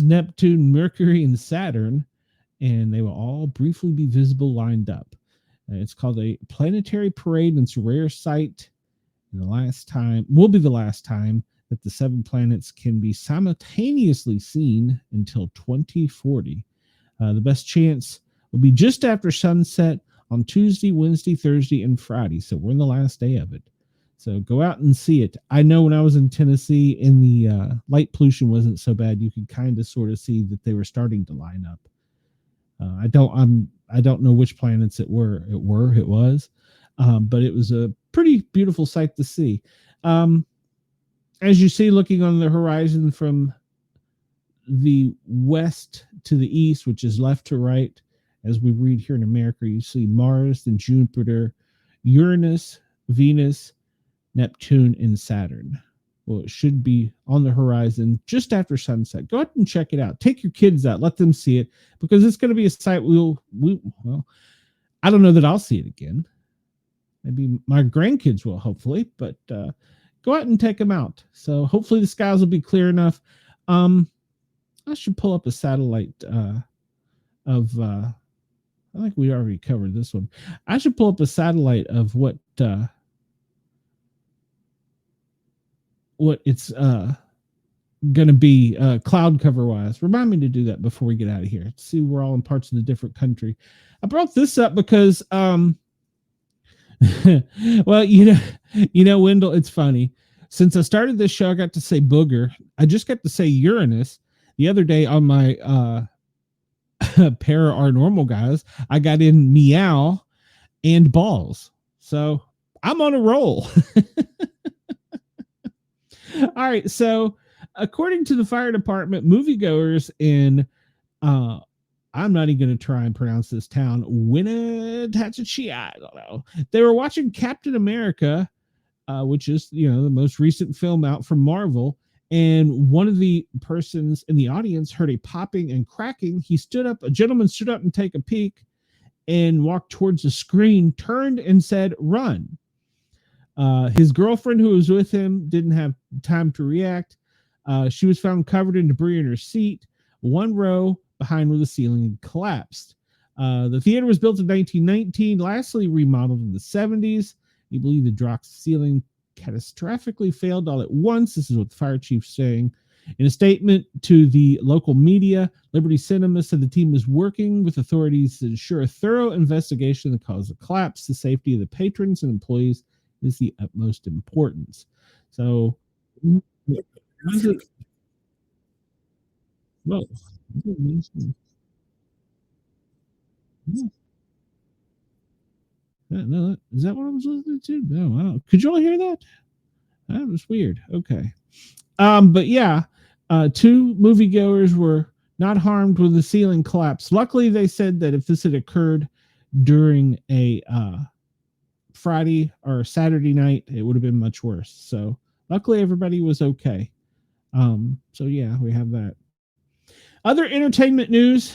Neptune, Mercury, and Saturn, and they will all briefly be visible lined up. It's called a planetary parade, and it's a rare sight. And will be the last time that the 7 planets can be simultaneously seen until 2040. The best chance will be just after sunset on Tuesday, Wednesday, Thursday, and Friday. So we're in the last day of it. So go out and see it. I know when I was in Tennessee and the light pollution wasn't so bad, you could kind of sort of see that they were starting to line up. I don't know which planets it was, but it was a pretty beautiful sight to see. As you see, looking on the horizon from the west to the east, which is left to right, as we read here in America, you see Mars, then Jupiter, Uranus, Venus, Neptune, and Saturn. Well, it should be on the horizon just after sunset. Go ahead and check it out. Take your kids out. Let them see it, because it's going to be a sight well, I don't know that I'll see it again. Maybe my grandkids will, hopefully, but go out and take them out. So hopefully the skies will be clear enough. I should pull up a satellite I think we already covered this one. I should pull up a satellite of what it's going to be cloud cover wise. Remind me to do that before we get out of here. See, we're all in parts of the different country. I brought this up because well, you know, Wendell, it's funny. Since I started this show, I got to say booger. I just got to say Uranus. The other day on my Para Our Normal Guys, I got in meow and balls. So I'm on a roll. All right. So according to the fire department, moviegoers in I'm not even going to try and pronounce this town. Winnetachie, I don't know. They were watching Captain America, which is, the most recent film out from Marvel. And one of the persons in the audience heard a popping and cracking. A gentleman stood up and take a peek and walked towards the screen, turned and said, "Run." His girlfriend who was with him didn't have time to react. She was found covered in debris in her seat. One row behind where the ceiling collapsed. The theater was built in 1919, lastly remodeled in the 70s. You believe the dropped ceiling catastrophically failed all at once. This is what the fire chief's saying. In a statement to the local media, Liberty Cinema said the team was working with authorities to ensure a thorough investigation of the cause of the collapse. The safety of the patrons and employees is the utmost importance. So, whoa. No, is that what I was listening to? No, I don't. Could you all hear that? That was weird. Okay. But yeah, two moviegoers were not harmed when the ceiling collapsed. Luckily, they said that if this had occurred during a Friday or Saturday night, it would have been much worse. So luckily, everybody was okay. So yeah, we have that. Other entertainment news.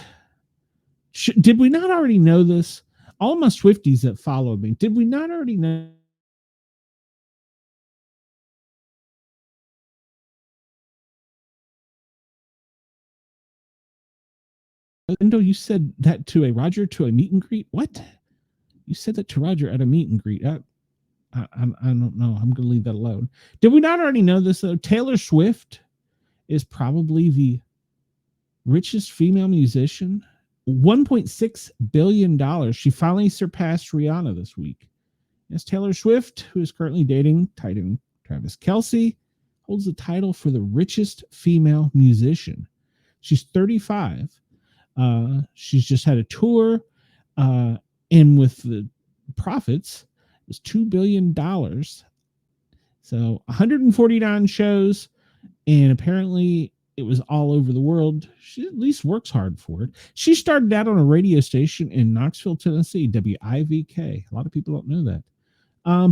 Did we not already know this? All my Swifties that follow me, did we not already know? Lindo, you said that to a Roger to a meet and greet? What? You said that to Roger at a meet and greet. I don't know. I'm going to leave that alone. Did we not already know this, though? Taylor Swift is probably the richest female musician. $1.6 billion. She finally surpassed Rihanna this week. Yes, Taylor Swift, who is currently dating Travis Kelce, holds the title for the richest female musician. She's 35. She's just had a tour, and with the profits, it was $2 billion. So 149 shows, and apparently it was all over the world. She at least works hard for it. She started out on a radio station in Knoxville, Tennessee, WIVK. A lot of people don't know that.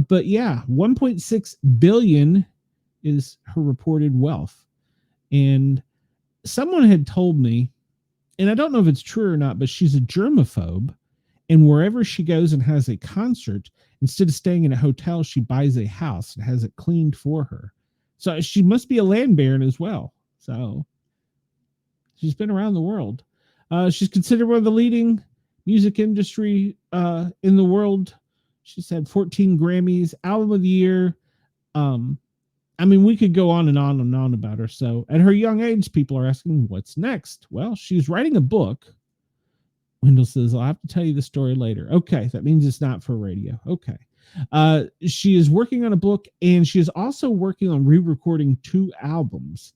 But yeah, 1.6 billion is her reported wealth. And someone had told me, and I don't know if it's true or not, but she's a germaphobe. And wherever she goes and has a concert, instead of staying in a hotel, she buys a house and has it cleaned for her. So she must be a land baron as well. So she's been around the world. She's considered one of the leading music industry in the world. She's had 14 Grammys, Album of the Year. I mean, we could go on and on and on about her. So at her young age, people are asking, what's next? Well, she's writing a book. Wendell says, I'll have to tell you the story later. Okay, that means it's not for radio. Okay. She is working on a book, and she is also working on re-recording 2 albums.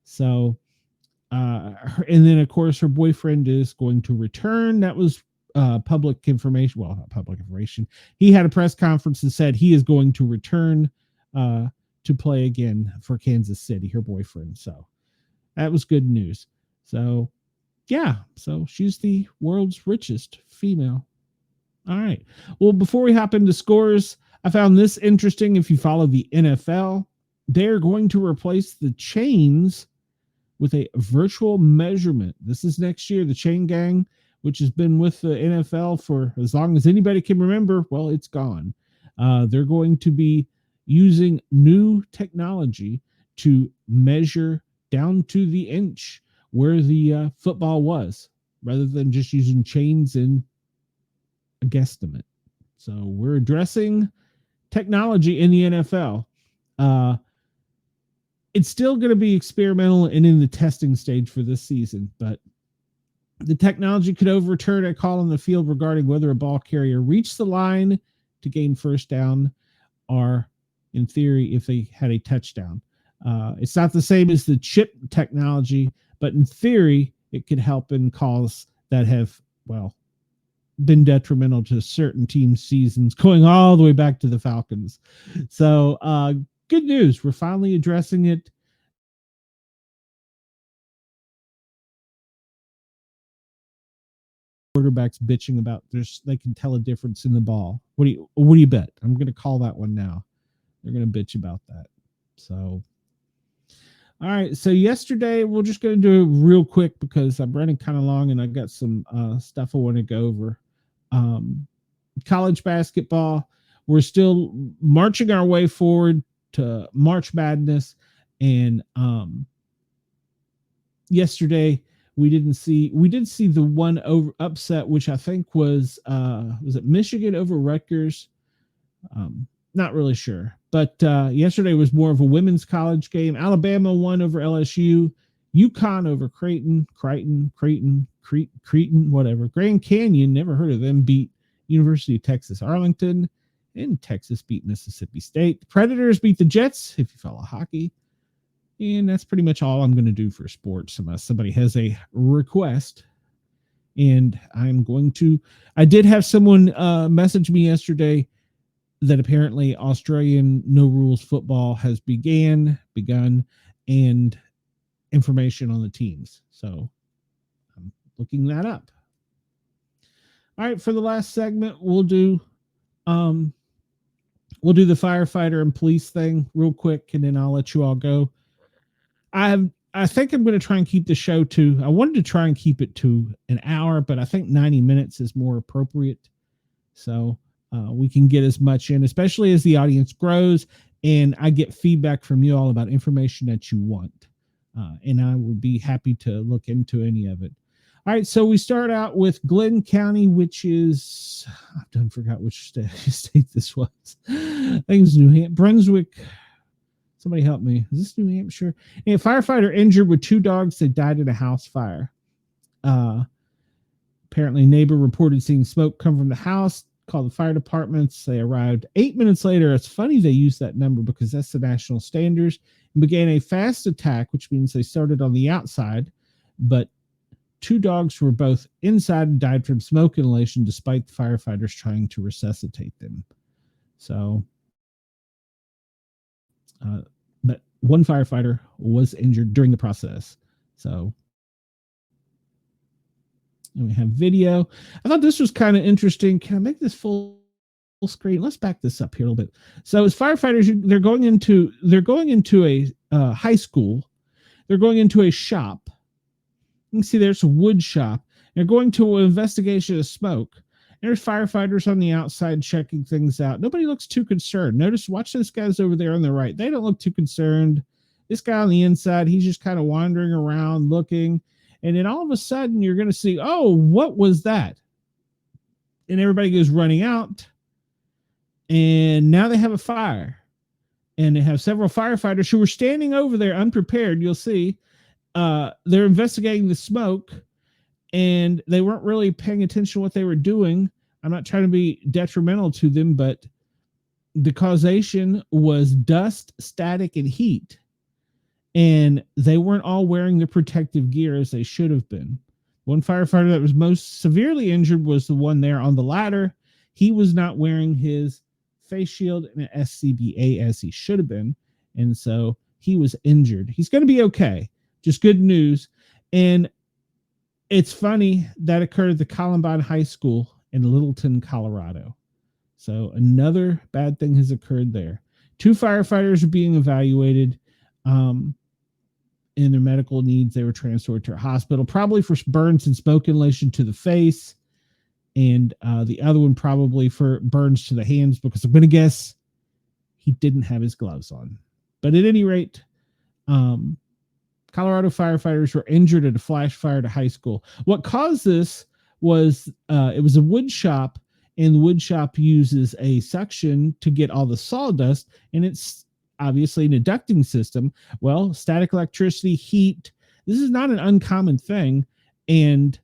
So, and then, of course, her boyfriend is going to return. That was public information. Well, not public information. He had a press conference and said he is going to return to play again for Kansas City, her boyfriend. So that was good news. So yeah, so she's the world's richest female. All right. Well, before we hop into scores, I found this interesting. If you follow the NFL, they're going to replace the chains with a virtual measurement. This is next year. The chain gang, which has been with the NFL for as long as anybody can remember, well, it's gone. They're going to be using new technology to measure down to the inch where the football was, rather than just using chains and a guesstimate. So we're addressing technology in the NFL. It's still going to be experimental and in the testing stage for this season, but the technology could overturn a call on the field regarding whether a ball carrier reached the line to gain first down, or in theory, if they had a touchdown. It's not the same as the chip technology, but in theory, it could help in calls that have, well, been detrimental to certain team seasons, going all the way back to the Falcons. So good news. We're finally addressing it. Quarterbacks bitching about they can tell a difference in the ball. What do you bet? I'm going to call that one now. They're going to bitch about that. So, all right. So yesterday, we're just going to do it real quick because I'm running kind of long and I got some stuff I want to go over. College basketball, we're still marching our way forward to March Madness. And yesterday, we did see the one upset, which I think was it Michigan over Rutgers? Not really sure, but yesterday was more of a women's college game. Alabama won over LSU, UConn over Creighton, whatever. Grand Canyon, never heard of them, beat University of Texas Arlington, and Texas beat Mississippi State. The Predators beat the Jets, if you follow hockey. And that's pretty much all I'm going to do for sports, unless somebody has a request. And I did have someone message me yesterday that apparently Australian no rules football has begun, and information on the teams. So I'm looking that up. All right, for the last segment, we'll do the firefighter and police thing real quick, and then I'll let you all go. I think I'm going to try and keep the show to, I wanted to try and keep it to an hour, but I think 90 minutes is more appropriate. So we can get as much in, especially as the audience grows and I get feedback from you all about information that you want. And I would be happy to look into any of it. All right, so we start out with Glen County, which is, I've done forgot which state this was. I think it's New Hampshire, Brunswick. Somebody help me. Is this New Hampshire? And a firefighter injured with 2 dogs that died in a house fire. Apparently, a neighbor reported seeing smoke come from the house, called the fire departments. They arrived 8 minutes later. It's funny they use that number because that's the national standards, and began a fast attack, which means they started on the outside, but 2 dogs were both inside and died from smoke inhalation despite the firefighters trying to resuscitate them. So, but 1 firefighter was injured during the process. So, and we have video. I thought this was kind of interesting. Can I make this full screen? Let's back this up here a little bit. So as firefighters, they're going into a high school. They're going into a shop. You can see there's a wood shop. They're going to an investigation of smoke. There's firefighters on the outside checking things out. Nobody looks too concerned. Watch those guys over there on the right. They don't look too concerned. This guy on the inside, he's just kind of wandering around looking. And then all of a sudden, you're going to see, oh, what was that? And everybody goes running out. And now they have a fire. And they have several firefighters who were standing over there unprepared. You'll see. They're investigating the smoke. And they weren't really paying attention to what they were doing. I'm not trying to be detrimental to them, but the causation was dust, static, and heat. And they weren't all wearing the protective gear as they should have been. One firefighter that was most severely injured was the one there on the ladder. He was not wearing his face shield and an SCBA as he should have been. And so he was injured. He's going to be okay. Just good news. And it's funny that occurred at the Columbine High School in Littleton, Colorado. So another bad thing has occurred there. 2 firefighters are being evaluated. In their medical needs, they were transferred to a hospital, probably for burns and smoke inhalation to the face, and the other one probably for burns to the hands, because I'm going to guess he didn't have his gloves on. But at any rate, Colorado firefighters were injured at a flash fire at a high school. What caused this was it was a wood shop, and the wood shop uses a suction to get all the sawdust, and it's obviously an ducting system. Well, static electricity, heat, this is not an uncommon thing. And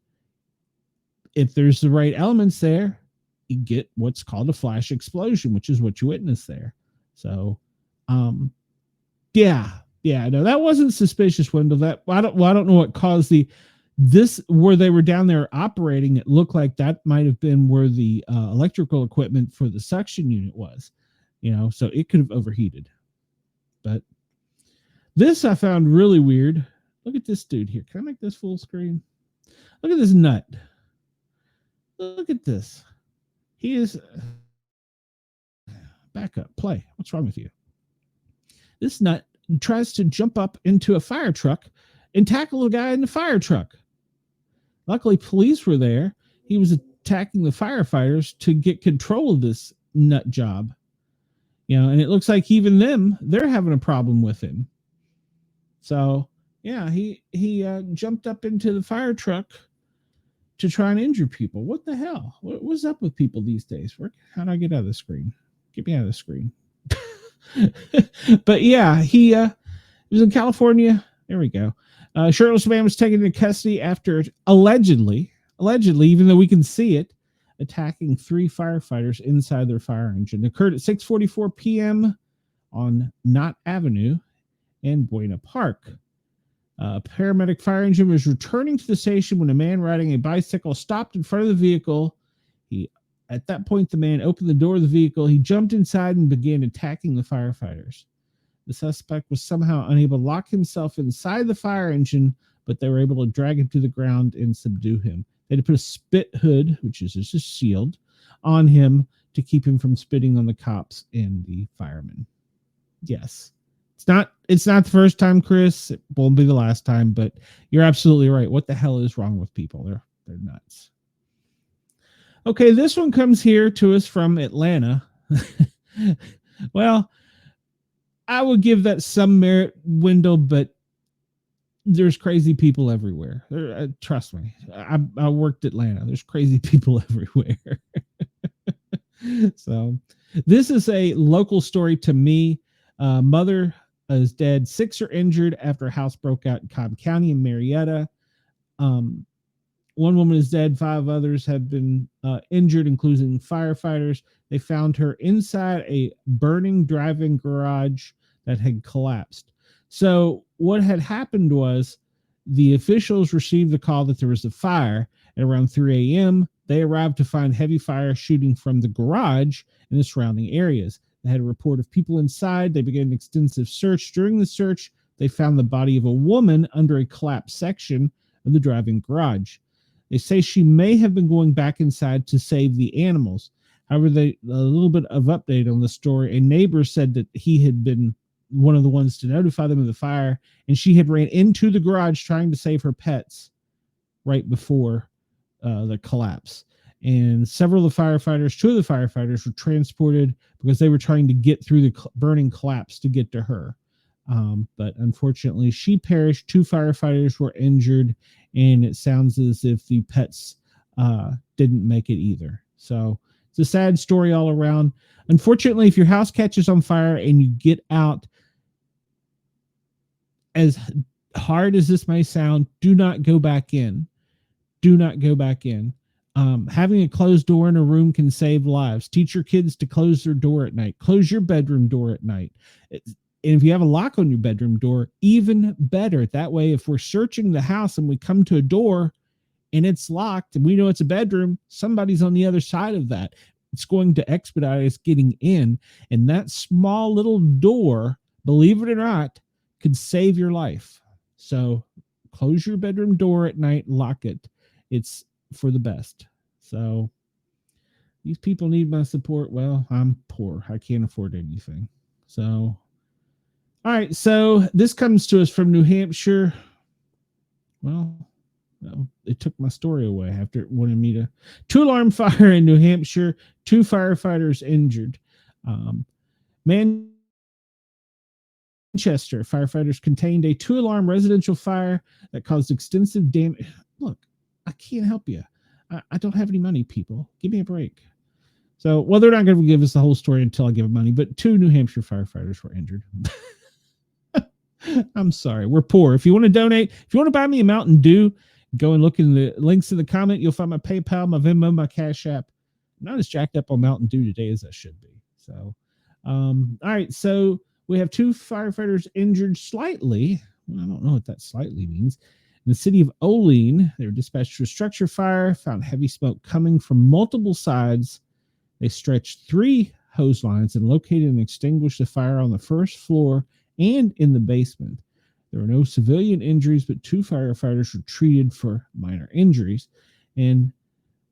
if there's the right elements there, you get what's called a flash explosion, which is what you witness there. So, no, that wasn't suspicious, Wendell. That I don't know what caused where they were down there operating. It looked like that might have been where the electrical equipment for the suction unit was, so it could have overheated. But this I found really weird. Look at this dude here. Can I make this full screen? Look at this nut. Look at this. He is... Back up. Play. What's wrong with you? This nut tries to jump up into a fire truck and tackle a guy in the fire truck. Luckily, police were there. He was attacking the firefighters to get control of this nut job. And it looks like even they're having a problem with him. So, yeah, he jumped up into the fire truck to try and injure people. What the hell? What's up with people these days? How do I get out of the screen? Get me out of the screen. But yeah, he was in California. There we go. Shirtless man was taken into custody after allegedly, even though we can see it, attacking 3 firefighters inside their fire engine. It occurred at 6:44 p.m. on Knott Avenue in Buena Park. A paramedic fire engine was returning to the station when a man riding a bicycle stopped in front of the vehicle. At that point, the man opened the door of the vehicle. He jumped inside and began attacking the firefighters. The suspect was somehow unable to lock himself inside the fire engine, but they were able to drag him to the ground and subdue him. They had to put a spit hood, which is just a shield, on him to keep him from spitting on the cops and the firemen. Yes. It's not the first time, Chris. It won't be the last time, but you're absolutely right. What the hell is wrong with people? They're nuts. Okay, this one comes here to us from Atlanta. Well, I would give that some merit, Wendell, but there's crazy people everywhere. Trust me. I worked Atlanta. There's crazy people everywhere. So this is a local story to me. Mother is dead. 6 are injured after a house broke out in Cobb County in Marietta. 1 woman is dead. 5 others have been injured, including firefighters. They found her inside a burning drive-in garage that had collapsed. So what had happened was the officials received the call that there was a fire at around 3 a.m. They arrived to find heavy fire shooting from the garage and the surrounding areas. They had a report of people inside. They began an extensive search. During the search, they found the body of a woman under a collapsed section of the drive-in garage. They say she may have been going back inside to save the animals. However, a little bit of update on the story. A neighbor said that he had been one of the ones to notify them of the fire, and she had ran into the garage trying to save her pets right before the collapse. And several of the firefighters, 2 of the firefighters were transported because they were trying to get through the burning collapse to get to her. But unfortunately, she perished. 2 firefighters were injured, and it sounds as if the pets didn't make it either. So it's a sad story all around. Unfortunately, if your house catches on fire and you get out, as hard as this may sound, do not go back in. Do not go back in. Having a closed door in a room can save lives. Teach your kids to close their door at night. Close your bedroom door at night. And if you have a lock on your bedroom door, even better. That way, if we're searching the house and we come to a door and it's locked and we know it's a bedroom, somebody's on the other side of that. It's going to expedite us getting in. And that small little door, believe it or not, could save your life. So close your bedroom door at night, lock it. It's for the best. So these people need my support. Well, I'm poor. I can't afford anything. So, all right. So this comes to us from New Hampshire. Well, no, it took my story away after it wanted me to. 2-alarm fire in New Hampshire. 2 firefighters injured. Manchester firefighters contained a 2-alarm residential fire that caused extensive damage. Look, I can't help you. I don't have any money, people. Give me a break. So, well, they're not going to give us the whole story until I give them money, but 2 New Hampshire firefighters were injured. I'm sorry. We're poor. If you want to donate, if you want to buy me a Mountain Dew, go and look in the links in the comment. You'll find my PayPal, my Venmo, my Cash App. I'm not as jacked up on Mountain Dew today as I should be. So, all right. So we have 2 firefighters injured slightly. Well, I don't know what that slightly means. In the city of Olean, they were dispatched to a structure fire, found heavy smoke coming from multiple sides. They stretched 3 hose lines and located and extinguished the fire on the first floor and in the basement. There were no civilian injuries, but 2 firefighters were treated for minor injuries, and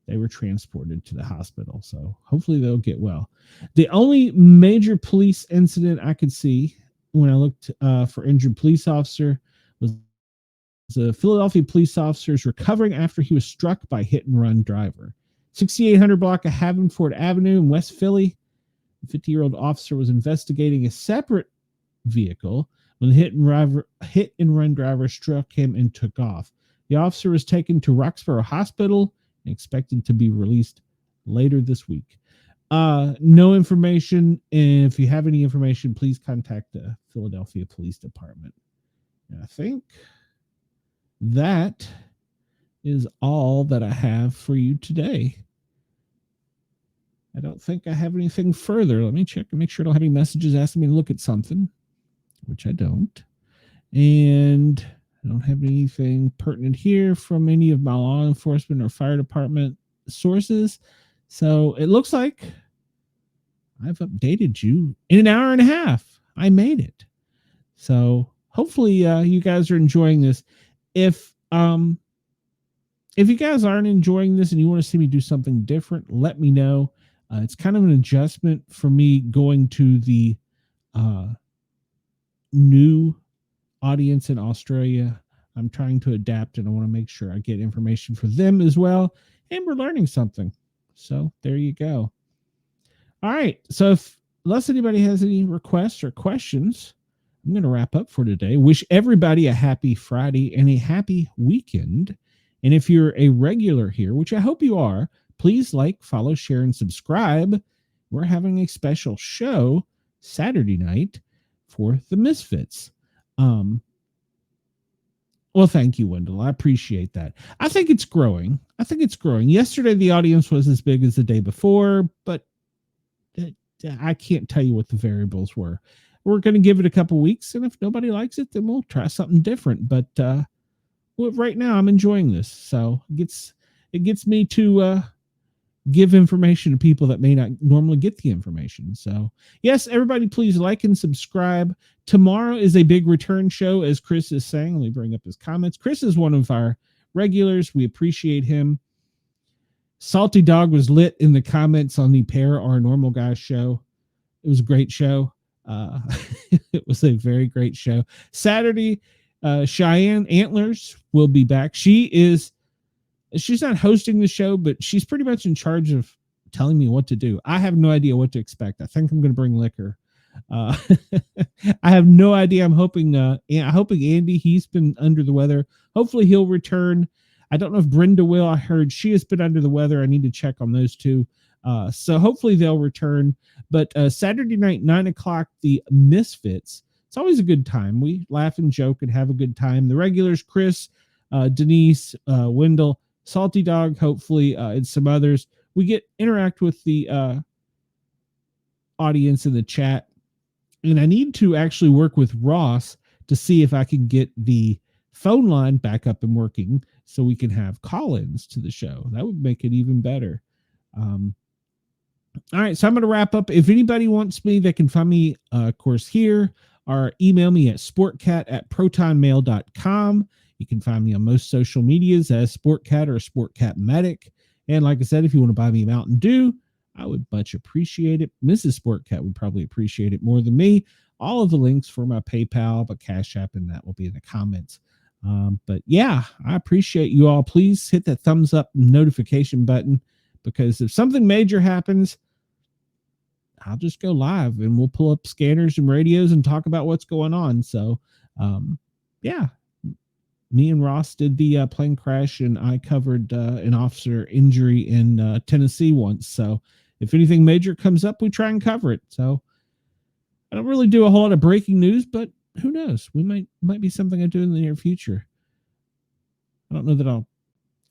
they were transported to the hospital. So hopefully they'll get well. The only major police incident I could see when I looked for injured police officer was a Philadelphia police officer is recovering after he was struck by hit-and-run driver. 6800 block of Havenford Avenue in West Philly. The 50-year-old officer was investigating a separate vehicle when the hit-and-run driver struck him and took off. The officer was taken to Roxborough Hospital and expected to be released later this week. No information. And if you have any information, please contact the Philadelphia Police Department. And I think that is all that I have for you today. I don't think I have anything further. Let me check and make sure I don't have any messages asking me to look at something, which I don't. And I don't have anything pertinent here from any of my law enforcement or fire department sources. So it looks like I've updated you in an hour and a half. I made it. So hopefully you guys are enjoying this. If you guys aren't enjoying this and you want to see me do something different, let me know. It's kind of an adjustment for me going to the new audience in Australia. I'm trying to adapt, and I want to make sure I get information for them as well. And we're learning something. So there you go. All right. So unless anybody has any requests or questions, I'm going to wrap up for today. Wish everybody a happy Friday and a happy weekend. And if you're a regular here, which I hope you are, please like, follow, share, and subscribe. We're having a special show Saturday night for the Misfits. Well, thank you, Wendell. I appreciate that. I think it's growing. Yesterday, the audience was as big as the day before, but I can't tell you what the variables were. We're going to give it a couple weeks, and if nobody likes it, then we'll try something different. But right now, I'm enjoying this. So it gets me to give information to people that may not normally get the information. So yes, everybody, please like and subscribe. Tomorrow is a big return show, as Chris is saying. Let me bring up his comments. Chris is one of our regulars. We appreciate him. Salty Dog was lit in the comments on the Pair Our Normal Guys show. It was a great show. It was a very great show. Saturday, Cheyenne Antlers will be back. She's not hosting the show, but she's pretty much in charge of telling me what to do. I have no idea what to expect. I think I'm going to bring liquor. I have no idea. I'm hoping Andy, he's been under the weather. Hopefully he'll return. I don't know if Brenda will. I heard she has been under the weather. I need to check on those two. So hopefully they'll return. But Saturday night, 9:00, the Misfits. It's always a good time. We laugh and joke and have a good time. The regulars, Chris, Denise, Wendell, Salty Dog, hopefully, and some others. We interact with the audience in the chat. And I need to actually work with Ross to see if I can get the phone line back up and working so we can have call-ins to the show. That would make it even better. All right, so I'm going to wrap up. If anybody wants me, they can find me, of course, here, or email me at sportcat@protonmail.com. You can find me on most social medias as Sportcat or Sportcat Medic. And like I said, if you want to buy me a Mountain Dew, I would much appreciate it. Mrs. Sportcat would probably appreciate it more than me. All of the links for my PayPal, my Cash App, and that will be in the comments. But yeah, I appreciate you all. Please hit that thumbs up notification button, because if something major happens, I'll just go live and we'll pull up scanners and radios and talk about what's going on. So, yeah, me and Ross did the plane crash, and I covered an officer injury in Tennessee once. So if anything major comes up, we try and cover it. So I don't really do a whole lot of breaking news, but who knows? We might be something I do in the near future. I don't know that I'll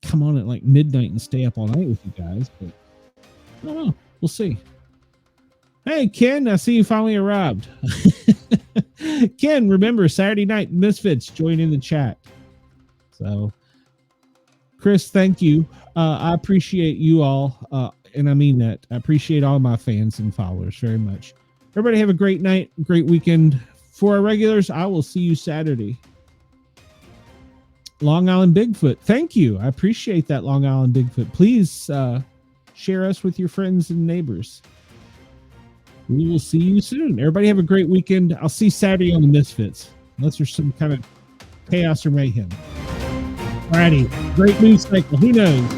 come on at like midnight and stay up all night with you guys, but I don't know. We'll see. Hey, Ken, I see you finally arrived. Ken, remember, Saturday night, Misfits, join in the chat. So, Chris, thank you. I appreciate you all, and I mean that. I appreciate all my fans and followers very much. Everybody have a great night, great weekend. For our regulars, I will see you Saturday. Long Island Bigfoot, thank you. I appreciate that, Long Island Bigfoot. Please share us with your friends and neighbors. We will see you soon. Everybody have a great weekend. I'll see you Saturday on the Misfits, unless there's some kind of chaos or mayhem. Alrighty, great news cycle. Who knows?